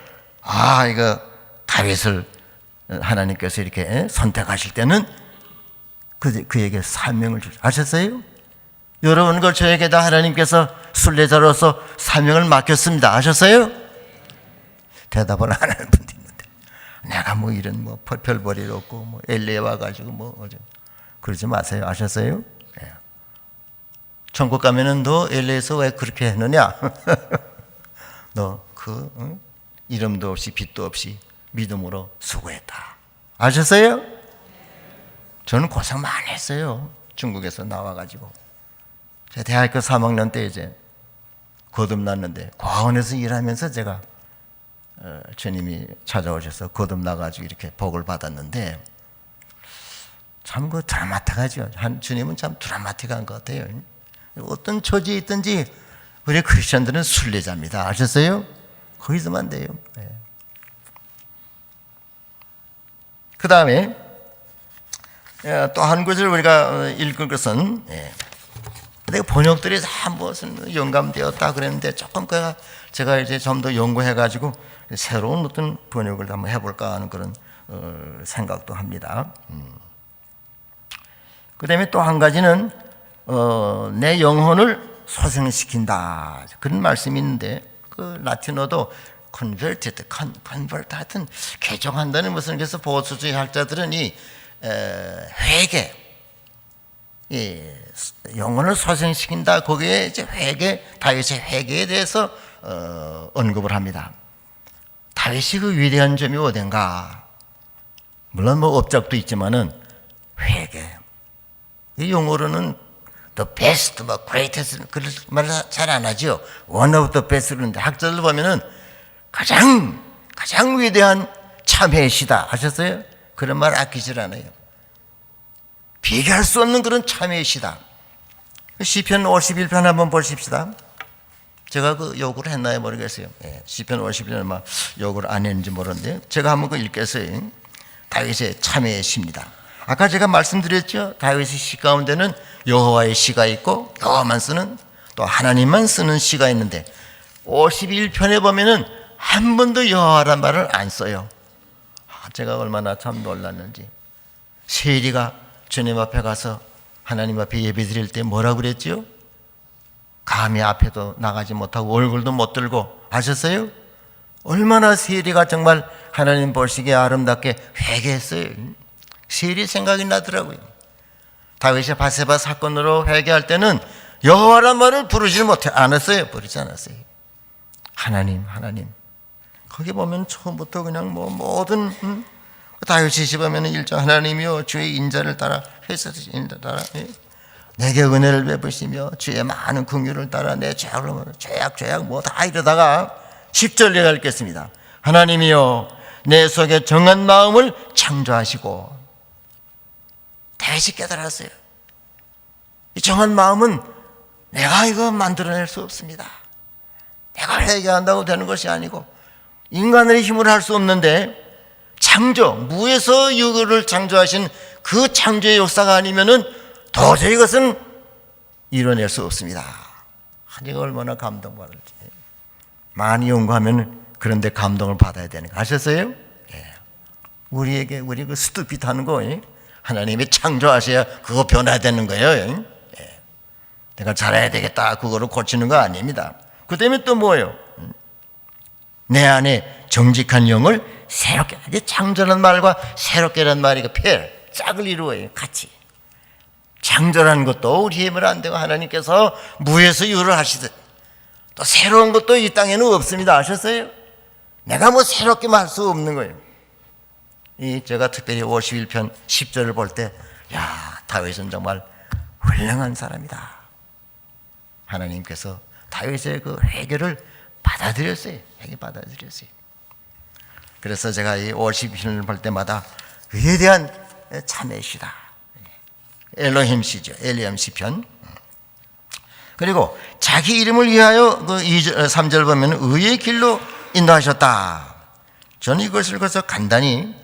이거 다윗을 하나님께서 이렇게 선택하실 때는 그에게 사명을 주죠. 아셨어요? 여러분, 그걸 저에게다 하나님께서 순례자로서 사명을 맡겼습니다. 아셨어요? 대답을 안 하는 분도 있는데, 내가 뭐 이런 뭐 별 볼일 없고 뭐 LA 와가지고 뭐 그러지 마세요. 아셨어요? 네. 천국 가면은 너 LA에서 왜 그렇게 했느냐? 너 이름도 없이 빛도 없이 믿음으로 수고했다. 아셨어요? 저는 고생 많이 했어요. 중국에서 나와가지고. 제가 대학교 3학년 때 이제 거듭났는데, 과원에서 일하면서 제가 주님이 찾아오셔서 거듭나가지고 이렇게 복을 받았는데, 참 그 드라마틱하죠. 주님은 참 드라마틱한 것 같아요. 어떤 처지에 있든지 우리 크리스천들은 순례자입니다. 아셨어요? 거기서만 돼요. 네. 그 다음에 또 한 구절 우리가 읽을 것은, 근데 번역들이 다 무슨 영감되었다 그랬는데, 조금 제가 이제 좀 더 연구해가지고 새로운 어떤 번역을 한번 해볼까 하는 그런 생각도 합니다. 그 다음에 또 한 가지는 내 영혼을 소생시킨다. 그런 말씀이 있는데 그 라틴어도 converted, convert 하여튼 개종한다는 무슨 그래서 보수주의 학자들은 이 회개, 이 영혼을 소생시킨다. 거기에 이제 회개, 다윗의 회개에 대해서 언급을 합니다. 다윗이 그 위대한 점이 어딘가? 물론 뭐 업적도 있지만은 회개. 이 용어로는 the best, 뭐 greatest 그런 말을 잘 안 하죠. one of the best 그런데 학자들 보면은 가장 위대한 참회의 시다 하셨어요? 그런 말 아끼질 않아요. 비교할 수 없는 그런 참회의 시다. 시편 51편 한번 보십시다. 제가 그 요구를 했나요 모르겠어요. 시편 51편 막 요구를 안 했는지 모르는데 제가 한번 그 읽겠어요. 다윗의 참회의 시입니다. 아까 제가 말씀드렸죠. 다윗의 시 가운데는 여호와의 시가 있고 여호와만 쓰는 또 하나님만 쓰는 시가 있는데 51편에 보면은 한 번도 여호와란 말을 안 써요. 제가 얼마나 참 놀랐는지. 세리가 주님 앞에 가서 하나님 앞에 예배 드릴 때 뭐라고 그랬죠? 감히 앞에도 나가지 못하고 얼굴도 못 들고 아셨어요? 얼마나 세리가 정말 하나님 보시기에 아름답게 회개했어요. 세리 생각이 나더라고요. 다윗이 바세바 사건으로 회개할 때는 여호와란 말을 부르지 않았어요. 부르지 않았어요. 하나님. 거기 보면 처음부터 그냥 뭐 모든 다윗이 보면 1절 하나님이여 주의 인자를 따라 회사를 인자 따라 내게 은혜를 베푸시며 주의 많은 긍휼을 따라 내 죄악 뭐 다 이러다가 10절 내가 읽겠습니다. 하나님이여 내 속에 정한 마음을 창조하시고 다윗이 깨달았어요. 이 정한 마음은 내가 이거 만들어낼 수 없습니다. 내가 회개한다고 되는 것이 아니고 인간의 힘으로 할 수 없는데 창조, 무에서 유를 창조하신 그 창조의 역사가 아니면은 도저히 이것은 이뤄낼 수 없습니다. 이거 얼마나 감동받을지. 많이 연구하면 그런데 감동을 받아야 되는 거 아셨어요? 우리 그 스투핏 하는 거 하나님이 창조하셔야 그거 변화야 되는 거예요. 내가 잘해야 되겠다 그거를 고치는 거 아닙니다. 그 다음에 또 뭐예요? 내 안에 정직한 영을 새롭게, 창조라는 말과 새롭게라는 말이 짝을 이루어요. 같이. 창조라는 것도 우리 힘으로 안 되고 하나님께서 무에서 유를 하시듯 또 새로운 것도 이 땅에는 없습니다. 아셨어요? 내가 뭐 새롭게만 할 수 없는 거예요. 제가 특별히 51편 10절을 볼 때, 다윗은 정말 훌륭한 사람이다. 하나님께서 다윗의 그 회개를 받아들였어요. 그래서 제가 이 50편을 볼 때마다 그에 대한 참회시다. 엘로힘 시죠. 엘리암 시편. 그리고 자기 이름을 위하여 그 3절 보면 의의 길로 인도하셨다. 저는 이것을 그래서 간단히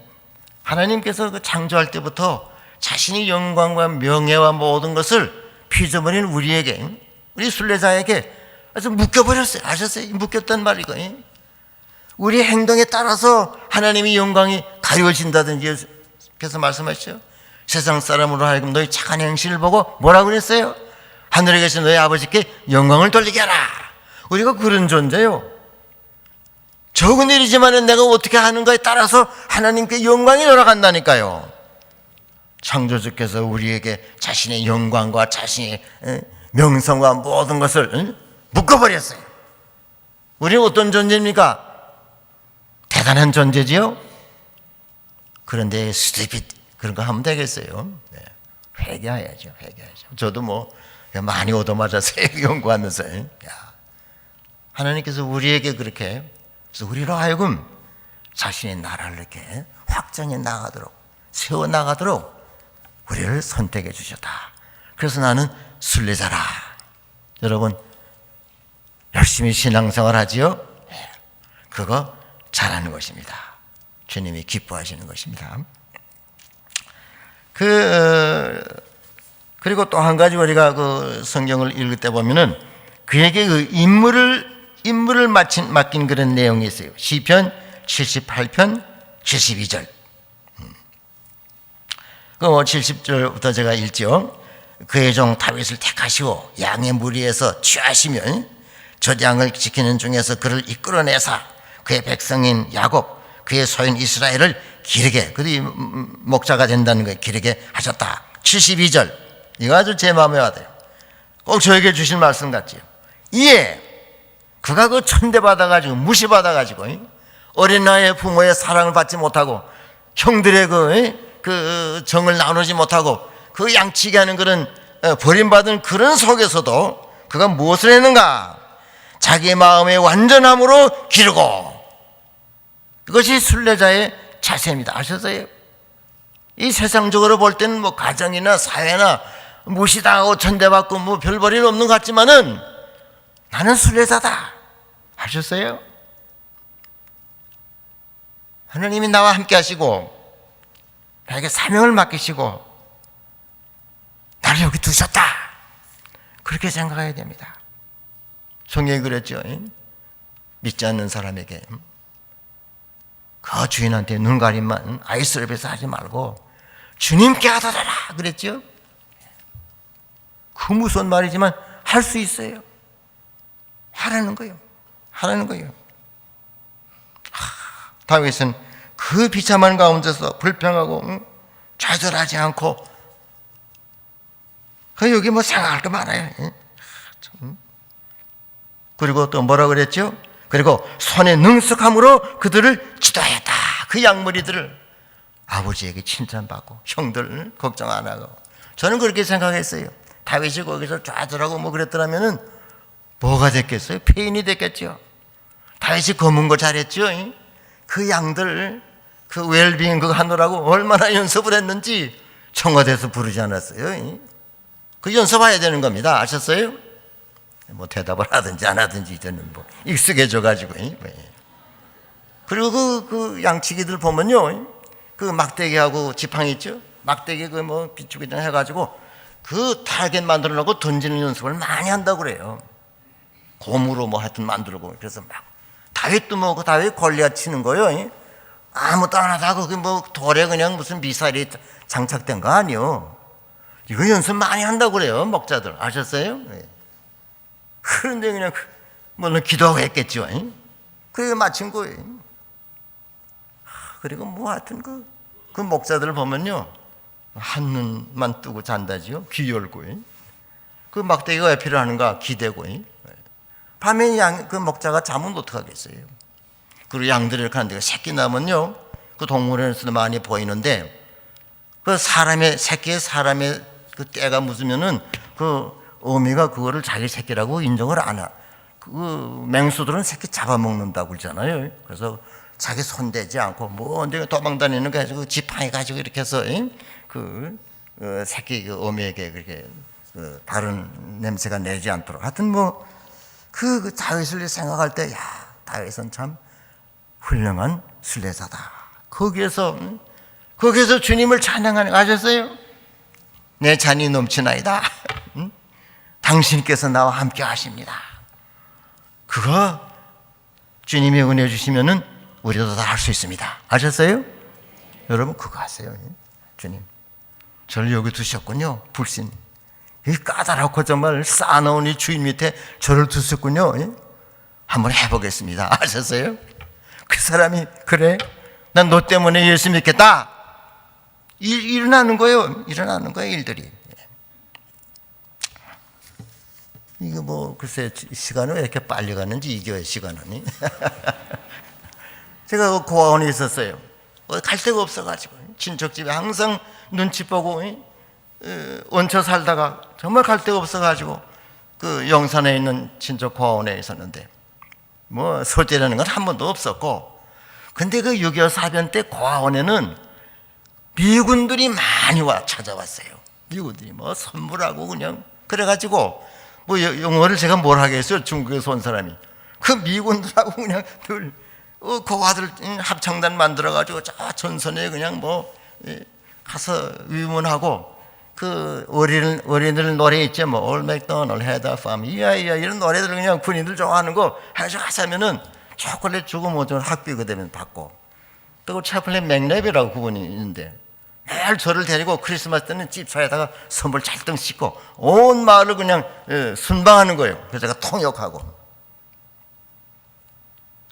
하나님께서 그 창조할 때부터 자신의 영광과 명예와 모든 것을 피조물인 우리에게, 우리 순례자에게 아주 묶여버렸어요. 아셨어요? 묶였단 말이고. 우리 행동에 따라서 하나님의 영광이 가려진다든지 그래서 말씀하시죠. 세상 사람으로 하여금 너희 착한 행실을 보고 뭐라고 그랬어요? 하늘에 계신 너희 아버지께 영광을 돌리게 하라. 우리가 그런 존재요. 적은 일이지만 내가 어떻게 하는가에 따라서 하나님께 영광이 돌아간다니까요. 창조주께서 우리에게 자신의 영광과 자신의 명성과 모든 것을 묶어버렸어요. 우리는 어떤 존재입니까? 대단한 존재지요? 그런데 스티핏 그런 거 하면 되겠어요? 회개해야죠. 저도 뭐 많이 얻어맞았어요. 연구하면서. 하나님께서 우리에게 그렇게, 그래서 우리로 하여금 자신의 나라를 이렇게 확장해 나가도록, 세워 나가도록 우리를 선택해 주셨다. 그래서 나는 순례자라. 여러분 열심히 신앙생활 하지요? 그거 잘하는 것입니다. 주님이 기뻐하시는 것입니다. 그리고 또 한 가지 우리가 그 성경을 읽을 때 보면은 그에게 그 임무를 맡긴 그런 내용이 있어요. 시편 78편 72절. 그 70절부터 제가 읽죠. 그의 종 다윗을 택하시고 양의 무리에서 취하시며 저 양을 지키는 중에서 그를 이끌어내사 그의 백성인 야곱 그의 소인 이스라엘을 기르게, 그들이 목자가 된다는 거예요. 기르게 하셨다. 72절, 이거 아주 제 마음에 와닿아요. 꼭 저에게 주신 말씀 같지요. 이에 그가 그 천대받아가지고 무시받아가지고 어린 나이에 부모의 사랑을 받지 못하고 형들의 그 정을 나누지 못하고 그 양치게 하는 그런 버림받은 그런 속에서도 그가 무엇을 했는가? 자기 마음의 완전함으로 기르고, 이것이 순례자의 자세입니다. 아셨어요? 이 세상적으로 볼 때는 뭐 가정이나 사회나 무시당하고 천대받고 뭐 별 볼일 없는 것 같지만은 나는 순례자다. 아셨어요? 하나님이 나와 함께 하시고 나에게 사명을 맡기시고 나를 여기 두셨다. 그렇게 생각해야 됩니다. 성경이 그랬죠. 믿지 않는 사람에게 그 주인한테 눈가림만 아이스럽에서 하지 말고 주님께 하더라 그랬죠. 그 무서운 말이지만 할 수 있어요. 하라는 거예요. 하라는 거예요. 다윗은 그 비참한 가운데서 불평하고 좌절하지 않고, 여기 뭐 생각할 거 많아요. 그리고 또 뭐라 그랬죠? 그리고 손에 능숙함으로 그들을 지도하였다. 그 양무리들을 아버지에게 칭찬받고 형들 걱정 안 하고. 저는 그렇게 생각했어요. 다윗이 거기서 좌절하고 뭐 그랬더라면은 뭐가 됐겠어요? 폐인이 됐겠죠. 다윗이 검은 거 잘했죠. 그 양들 그 웰빙 그거 하느라고 얼마나 연습을 했는지 청와대에서 부르지 않았어요. 그 연습해야 되는 겁니다. 아셨어요? 뭐 대답을 하든지 안 하든지 이제는 뭐 익숙해져 가지고. 그리고 그 양치기들 보면요, 그 막대기하고 지팡이 있죠. 막대기 그 뭐 비추기 전 해가지고 그 타겟 만들어 놓고 던지는 연습을 많이 한다고 그래요. 곰으로 뭐 하여튼 만들고. 그래서 막 다윗도 뭐 그 다윗 골리앗 치는 거요. 아무것도 안 하다가 그 뭐 돌에 그냥 무슨 미사일이 장착된 거 아니요. 이거 연습 많이 한다고 그래요, 목자들. 아셨어요? 그런데 그냥 물론 기도하고 했겠죠. 그게 마친 거예요. 그리고 뭐 하여튼 그 목자들을 보면요, 한눈만 뜨고 잔다지요. 귀 열고. 그 막대기가 왜 필요하는가? 기대고. 밤에 그 목자가 자면 어떡하겠어요. 그리고 양들이 이렇게 하는데 새끼 나면요, 그 동물원에서도 많이 보이는데 그 사람의 새끼에 사람의 그 때가 묻으면은 그 어미가 그거를 자기 새끼라고 인정을 안 해. 그 맹수들은 새끼 잡아먹는다고 그러잖아요. 그래서 자기 손대지 않고 뭐 언제 도망다니는 거 가지고 지팡이 가지고 이렇게 해서 그 새끼 그 어미에게 그렇게 다른 냄새가 내지 않도록. 하여튼 뭐 그 다윗을 생각할 때, 야, 다윗은 참 훌륭한 순례자다. 거기에서 주님을 찬양하는 거 아셨어요? 내 잔이 넘치나이다. 당신께서 나와 함께 하십니다. 그거 주님이 은혜 주시면은 우리도 다 할 수 있습니다. 아셨어요? 여러분 그거 하세요. 주님, 저를 여기 두셨군요. 불신. 이 까다롭고 정말 쌓아놓은 이 주인 밑에 저를 두셨군요. 한번 해보겠습니다. 아셨어요? 그 사람이 그래? 난 너 때문에 예수 믿겠다. 일어나는 거예요. 일어나는 거예요, 일들이. 이거 뭐 글쎄 시간은 왜 이렇게 빨리 가는지 이겨요, 시간은. 제가 고아원에 있었어요. 갈 데가 없어가지고 친척집에 항상 눈치 보고 얹혀 살다가 정말 갈 데가 없어가지고 그 영산에 있는 친척 고아원에 있었는데 뭐 설대라는 건 한 번도 없었고, 근데 그 6.25 사변 때 고아원에는 미군들이 많이 찾아왔어요. 미군들이 뭐 선물하고 그냥 그래가지고 뭐 영어를 제가 뭘 하겠어요. 중국에서 온 사람이 그 미군들하고 그냥 늘 고아들 합창단 만들어가지고 저 전선에 그냥 뭐 가서 위문하고 그 어린이들 노래 있죠. 뭐 올 맥도널드 헤드 팜 이야 이런 노래들 그냥 군인들 좋아하는 거 해서 가서면은 초콜릿 주고 뭐 좀 학비 그 되면 받고. 또 차플린 맥랩이라고 그분이 있는데 매일 저를 데리고 크리스마스 때는 집사에다가 선물 찰떡 싣고 온 마을을 그냥 순방하는 거예요. 그래서 제가 통역하고.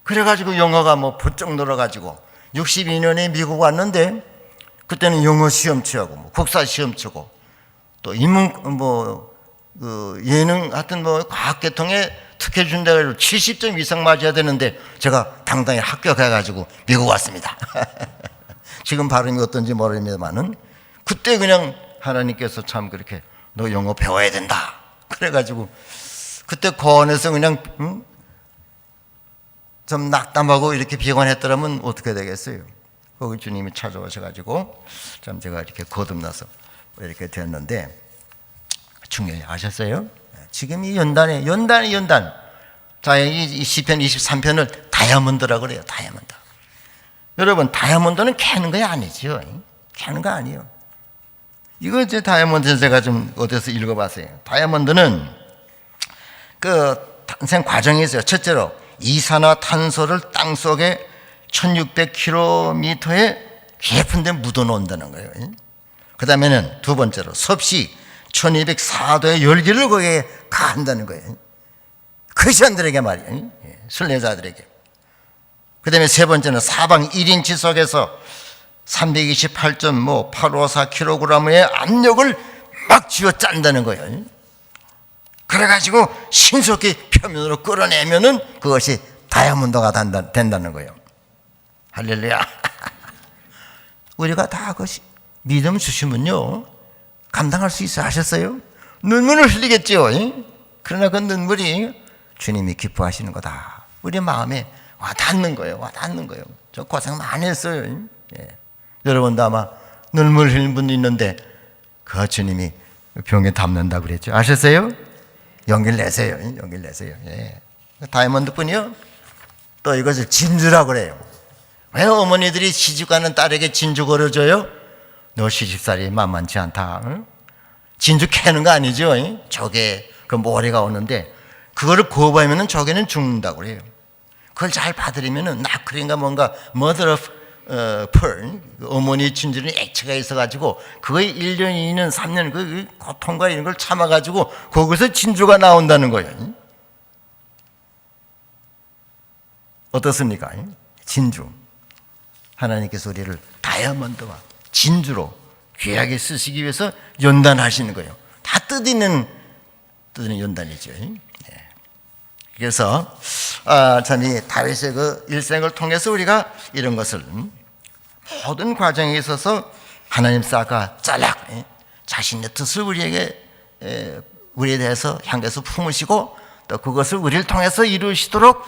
그래가지고 영어가 뭐 부쩍 늘어가지고 62년에 미국 왔는데 그때는 영어 시험 치고 뭐 국사 시험 치고 또 인문 예능 하여튼 뭐 과학계통에 특혜 준다고 해서 70점 이상 맞아야 되는데 제가 당당히 합격해가지고 미국 왔습니다. 지금 발음이 어떤지 모릅니다만은 그때 그냥 하나님께서 참 그렇게 너 영어 배워야 된다. 그래가지고 그때 고원에서 그냥 좀 낙담하고 이렇게 비관했더라면 어떻게 되겠어요? 거기 주님이 찾아오셔가지고 참 제가 이렇게 거듭나서 이렇게 되었는데 중요해 아셨어요? 지금 이 연단. 자, 이 시편 23편을 다이아몬드라고 그래요. 다이아몬드. 여러분, 다이아몬드는 캐는 거 아니죠. 캐는 거 아니에요. 이거 이제 다이아몬드 제가 좀 어디서 읽어봤어요. 다이아몬드는 그 탄생 과정이 있어요. 첫째로 이산화탄소를 땅 속에 1600km의 깊은 데 묻어놓는다는 거예요. 그 다음에는 두 번째로 섭씨 1204도의 열기를 거기에 가한다는 거예요. 크리스천들에게 말이에요. 순례자들에게. 그 다음에 세 번째는 사방 1인치 속에서 328.854kg의 압력을 막 쥐어 짠다는 거예요. 그래가지고 신속히 표면으로 끌어내면은 그것이 다이아몬드가 된다는 거예요. 할렐루야. 우리가 다 그것이 믿음 주시면요 감당할 수 있어 하셨어요? 눈물을 흘리겠죠. 그러나 그 눈물이 주님이 기뻐하시는 거다. 우리 마음에 와닿는 거예요. 와닿는 거예요. 저 고생 많이 했어요. 여러분도 아마 눈물 흘리는 분도 있는데 그 주님이 병에 담는다고 그랬죠. 아셨어요? 용기를 내세요. 용기를 내세요. 다이아몬드뿐이요. 또 이것을 진주라고 그래요. 왜 어머니들이 시집가는 딸에게 진주 걸어줘요? 너 시집살이 만만치 않다. 응? 진주 캐는 거 아니죠? 조개 그 모래가 오는데 그거를 구워보면 조개는 죽는다고 그래요. 그걸 잘 받으려면 나크린가 뭔가 mother of pearl 어머니 진주는 액체가 있어가지고 그거에 1년, 2년, 3년 그 고통과 이런 걸 참아가지고 거기서 진주가 나온다는 거예요. 어떻습니까? 진주. 하나님께서 우리를 다이아몬드와 진주로 귀하게 쓰시기 위해서 연단하시는 거예요. 다 뜻있는 연단이죠. 그래서 참 이 다윗의 그 일생을 통해서 우리가 이런 것을 모든 과정에 있어서 하나님 싹가 짤락 자신의 뜻을 우리에 대해서 향해서 품으시고 또 그것을 우리를 통해서 이루시도록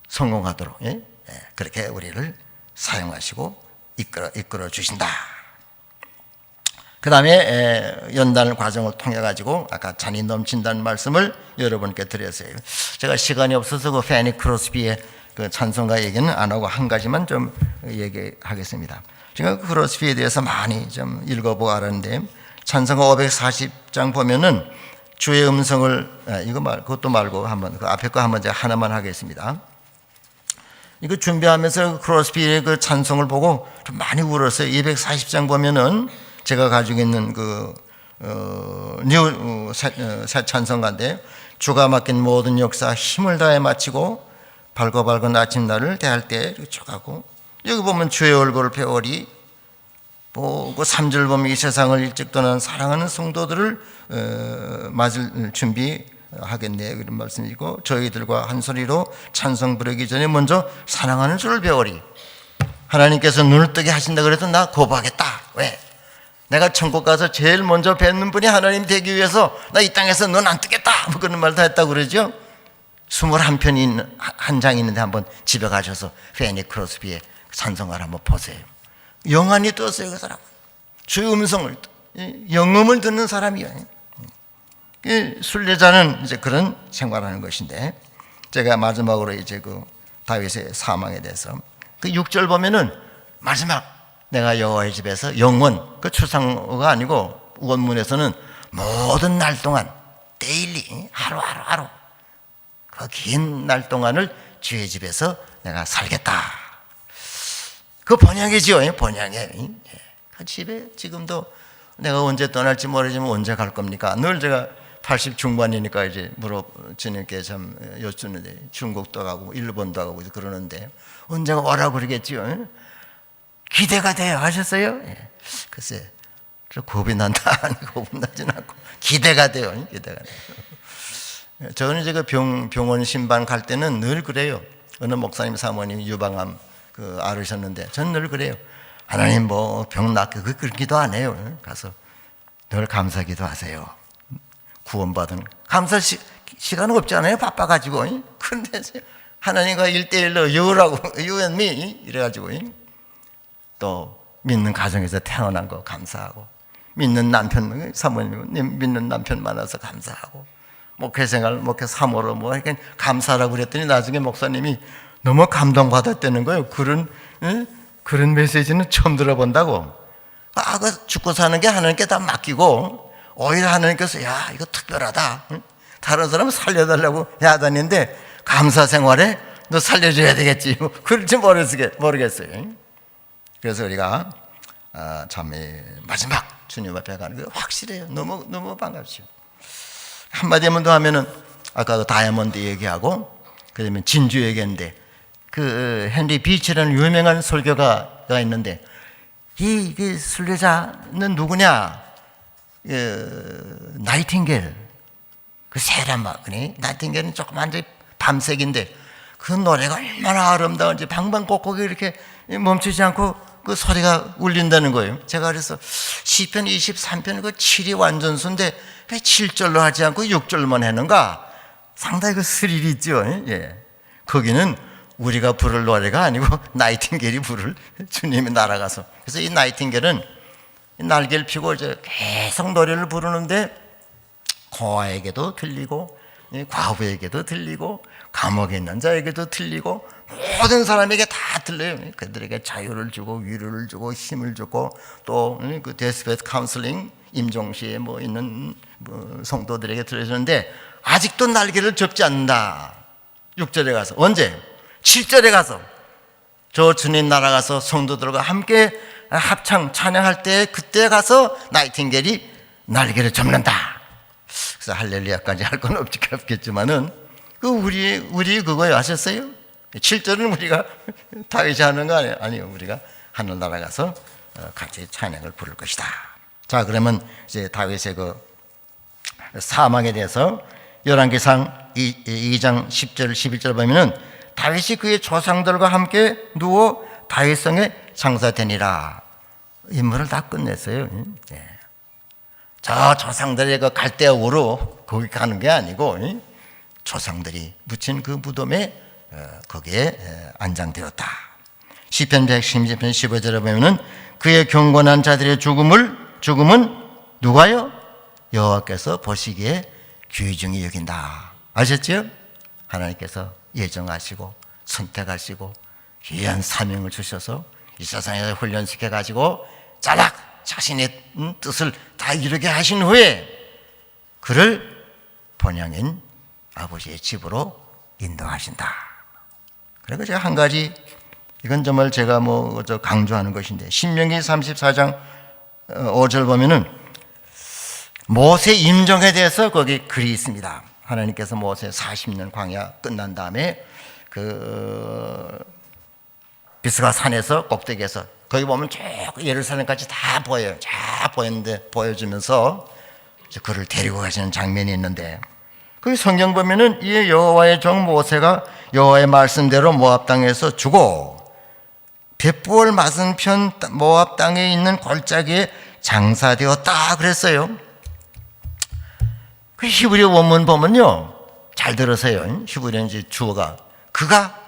성공하도록 그렇게 우리를 사용하시고 이끌어 주신다. 그 다음에 연단 과정을 통해 가지고 아까 잔이 넘친다는 말씀을 여러분께 드렸어요. 제가 시간이 없어서 그 페니 크로스비의 그 찬송가 얘기는 안 하고 한 가지만 좀 얘기하겠습니다. 제가 크로스비에 대해서 많이 좀 읽어보고 알았는데 찬송가 540장 보면은 주의 음성을 그것도 말고 한번 그 앞에 거 한번 제가 하나만 하겠습니다. 이거 준비하면서 크로스비의 그 찬송을 보고 좀 많이 울었어요. 240장 보면은 제가 가지고 있는 새 찬송가인데 주가 맡긴 모든 역사 힘을 다해 마치고 밝은 아침날을 대할 때 쭉 하고 여기 보면 주의 얼굴을 배우리 그 3절 보면 이 세상을 일찍 떠난 사랑하는 성도들을 맞을 준비하겠네 이런 말씀이고 저희들과 한 소리로 찬송 부르기 전에 먼저 사랑하는 주를 배우리. 하나님께서 눈을 뜨게 하신다 그래도 나 거부하겠다. 왜? 내가 천국 가서 제일 먼저 뵙는 분이 하나님 되기 위해서 나 이 땅에서 눈 안 뜨겠다 뭐 그런 말도 했다고 그러죠. 21편이 한 장 있는데 한번 집에 가셔서 페니 크로스비의 찬송가를 한번 보세요. 영안이 떴어요. 그 사람은 주의 음성을 영음을 듣는 사람이에요. 순례자는 이제 그런 생활하는 것인데 제가 마지막으로 이제 그 다윗의 사망에 대해서 그 6절 보면은 마지막 내가 여호와의 집에서 영원 그 추상어가 아니고 원문에서는 모든 날 동안 데일리 하루 그 긴 날 동안을 주의 집에서 내가 살겠다. 그 번영이지요. 번영에. 그 집에 지금도 내가 언제 떠날지 모르지만 언제 갈 겁니까? 늘 제가 80 중반이니까 이제 주님께 참 여쭈는데 중국도 가고 일본도 가고 그러는데 언제가 오라고 그러겠지요. 기대가 돼요. 하셨어요? 글쎄, 저 겁이 난다. 겁은 나진 않고 기대가 돼요. 기대가 돼요. 저는 이제 그 병원 신방 갈 때는 늘 그래요. 어느 목사님 사모님 유방암 앓으셨는데 저는 늘 그래요. 하나님 뭐 병 낫게 그런 기도 안 해요. 가서 늘 감사 기도하세요. 구원받은 감사 시간 없잖아요. 바빠가지고. 그런데 하나님과 1대1로 you and me 이래가지고 또 믿는 가정에서 태어난 거 감사하고 믿는 남편 사모님 믿는 남편 만나서 감사하고 목회생활 목회 사모로 뭐 이렇게 감사라고 그랬더니 나중에 목사님이 너무 감동받았다는 거예요. 그런 메시지는 처음 들어본다고. 그 죽고 사는 게 하나님께 다 맡기고 오히려 하나님께서 야 이거 특별하다. 다른 사람은 살려달라고 야단인데 감사 생활에 너 살려줘야 되겠지. 그럴지 모르겠어요. 그래서 우리가 참 마지막 주님 앞에 가는 게 확실해요. 너무 반갑죠. 한마디만 더 하면은 아까 그 다이아몬드 얘기하고 그다음에 진주 얘기했는데 그 헨리 비치라는 유명한 설교가가 있는데 이 순례자는 누구냐? 나이팅게일 그 세란 말이니 나이팅게일은 조그만 밤색인데 그 노래가 얼마나 아름다운지 방방곡곡이 이렇게 멈추지 않고 그 소리가 울린다는 거예요. 제가 그래서 시편 23편 그 7이 완전수인데 왜 7절로 하지 않고 6절만 했는가? 상당히 그 스릴이 있죠. 거기는 우리가 부를 노래가 아니고 나이팅게일이 부를 주님이 날아가서. 그래서 이 나이팅게일은 날개를 펴고 이제 계속 노래를 부르는데 고아에게도 들리고 과부에게도 들리고 감옥에 있는 자에게도 들리고 모든 사람에게 다 들려요. 그들에게 자유를 주고 위로를 주고 힘을 주고 또 그 데스페이스 카운슬링 임종시에 뭐 있는 성도들에게 들려주는데 아직도 날개를 접지 않는다. 6절에 가서 언제? 7절에 가서 저 주님 날아가서 성도들과 함께 합창 찬양할 때 그때 가서 나이팅게일이 날개를 접는다. 그래서 할렐루야까지 할 건 없겠지만은 우리 그거요 아셨어요? 7절은 우리가 다윗이 하는 거 아니에요. 우리가 하늘 날아가서 같이 찬양을 부를 것이다. 자 그러면 이제 다윗의 그 사망에 대해서 열왕기상 2장 10절 11절 보면은 다윗이 그의 조상들과 함께 누워 다윗성에 장사되니라. 인물을 다 끝냈어요. 저 조상들의 그 갈대아 우로 거기 가는 게 아니고 조상들이 묻힌 그 무덤에 거기에 안장되었다. 시편 116편 15절에 보면은 그의 경건한 자들의 죽음은 누가요? 여호와께서 보시기에 귀중히 여긴다. 아셨죠? 하나님께서 예정하시고 선택하시고 귀한 사명을 주셔서 이 세상에 훈련시켜 가지고 짜락 자신의 뜻을 다 이루게 하신 후에 그를 본향인 아버지의 집으로 인도하신다. 그리고 제가 한 가지 이건 정말 제가 강조하는 것인데 신명기 34장 5절 보면은 모세 임종에 대해서 거기 글이 있습니다. 하나님께서 모세 40년 광야 끝난 다음에 그 비스가 산에서 꼭대기에서 거기 보면 쭉 예루살렘까지 다 보여요. 다 보였는데 보여주면서 그를 데리고 가시는 장면이 있는데 그 성경 보면은 이 여호와의 종 모세가 여호와의 말씀대로 모압 땅에서 죽어 벳부을 맞은편 모압 땅에 있는 골짜기에 장사되었다 그랬어요. 그 히브리 원문 보면요, 잘 들으세요. 히브리 이제 주어가 그가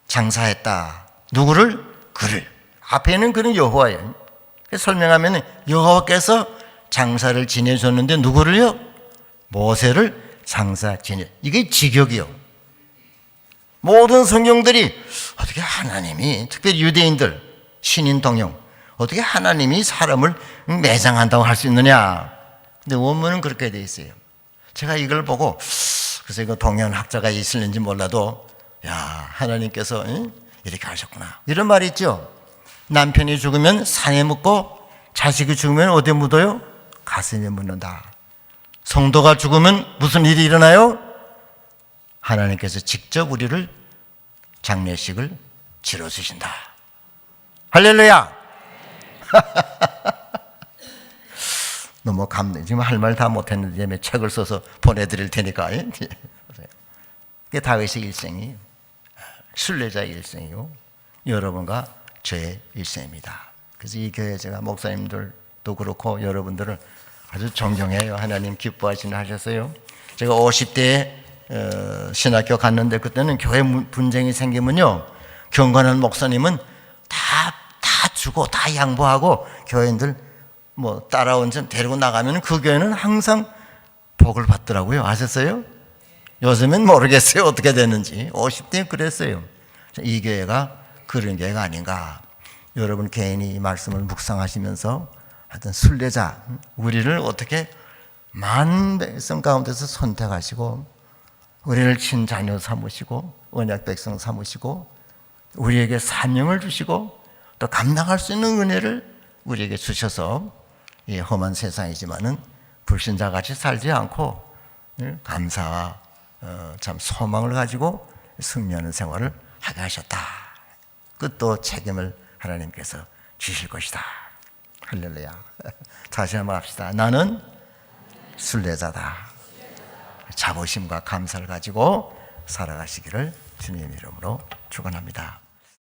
장사했다. 누구를? 그를. 앞에는 그는 여호와예요. 설명하면 여호와께서 장사를 지내줬는데 누구를요? 모세를 장사 지내. 이게 직역이요. 모든 성경들이 어떻게 하나님이 특별히 유대인들 신인 동용 어떻게 하나님이 사람을 매장한다고 할 수 있느냐? 근데 원문은 그렇게 돼 있어요. 제가 이걸 보고 그래서 이거 동양 학자가 있을는지 몰라도 야 하나님께서 이렇게 하셨구나 이런 말이 있죠. 남편이 죽으면 산에 묻고 자식이 죽으면 어디에 묻어요? 가슴에 묻는다. 성도가 죽으면 무슨 일이 일어나요? 하나님께서 직접 우리를 장례식을 치러주신다. 할렐루야. 너무 지금 할 말 다 못했는데 책을 써서 보내드릴 테니까. 그게 다윗의 일생이 순례자의 일생이고 여러분과 저의 일생입니다. 그래서 이 교회 제가 목사님들도 그렇고 여러분들을 아주 존경해요. 하나님 기뻐하시나 하셨어요. 제가 50대에 신학교 갔는데 그때는 교회 분쟁이 생기면요, 경건한 목사님은 다 주고 다 양보하고 교인들 뭐 따라온 전 데리고 나가면 그 교회는 항상 복을 받더라고요. 아셨어요? 요즘엔 모르겠어요. 어떻게 됐는지. 50대에 그랬어요. 이 교회가 그런 교회가 아닌가. 여러분 개인이 이 말씀을 묵상하시면서 하여튼 순례자, 우리를 어떻게 많은 백성 가운데서 선택하시고 우리를 친자녀 삼으시고 언약 백성 삼으시고 우리에게 사명을 주시고 또 감당할 수 있는 은혜를 우리에게 주셔서 이 험한 세상이지만은 불신자같이 살지 않고 감사와 참 소망을 가지고 승리하는 생활을 하게 하셨다. 끝도 책임을 하나님께서 주실 것이다. 할렐루야. 다시 한번 합시다. 나는 순례자다. 자부심과 감사를 가지고 살아가시기를 주님 이름으로 축원합니다.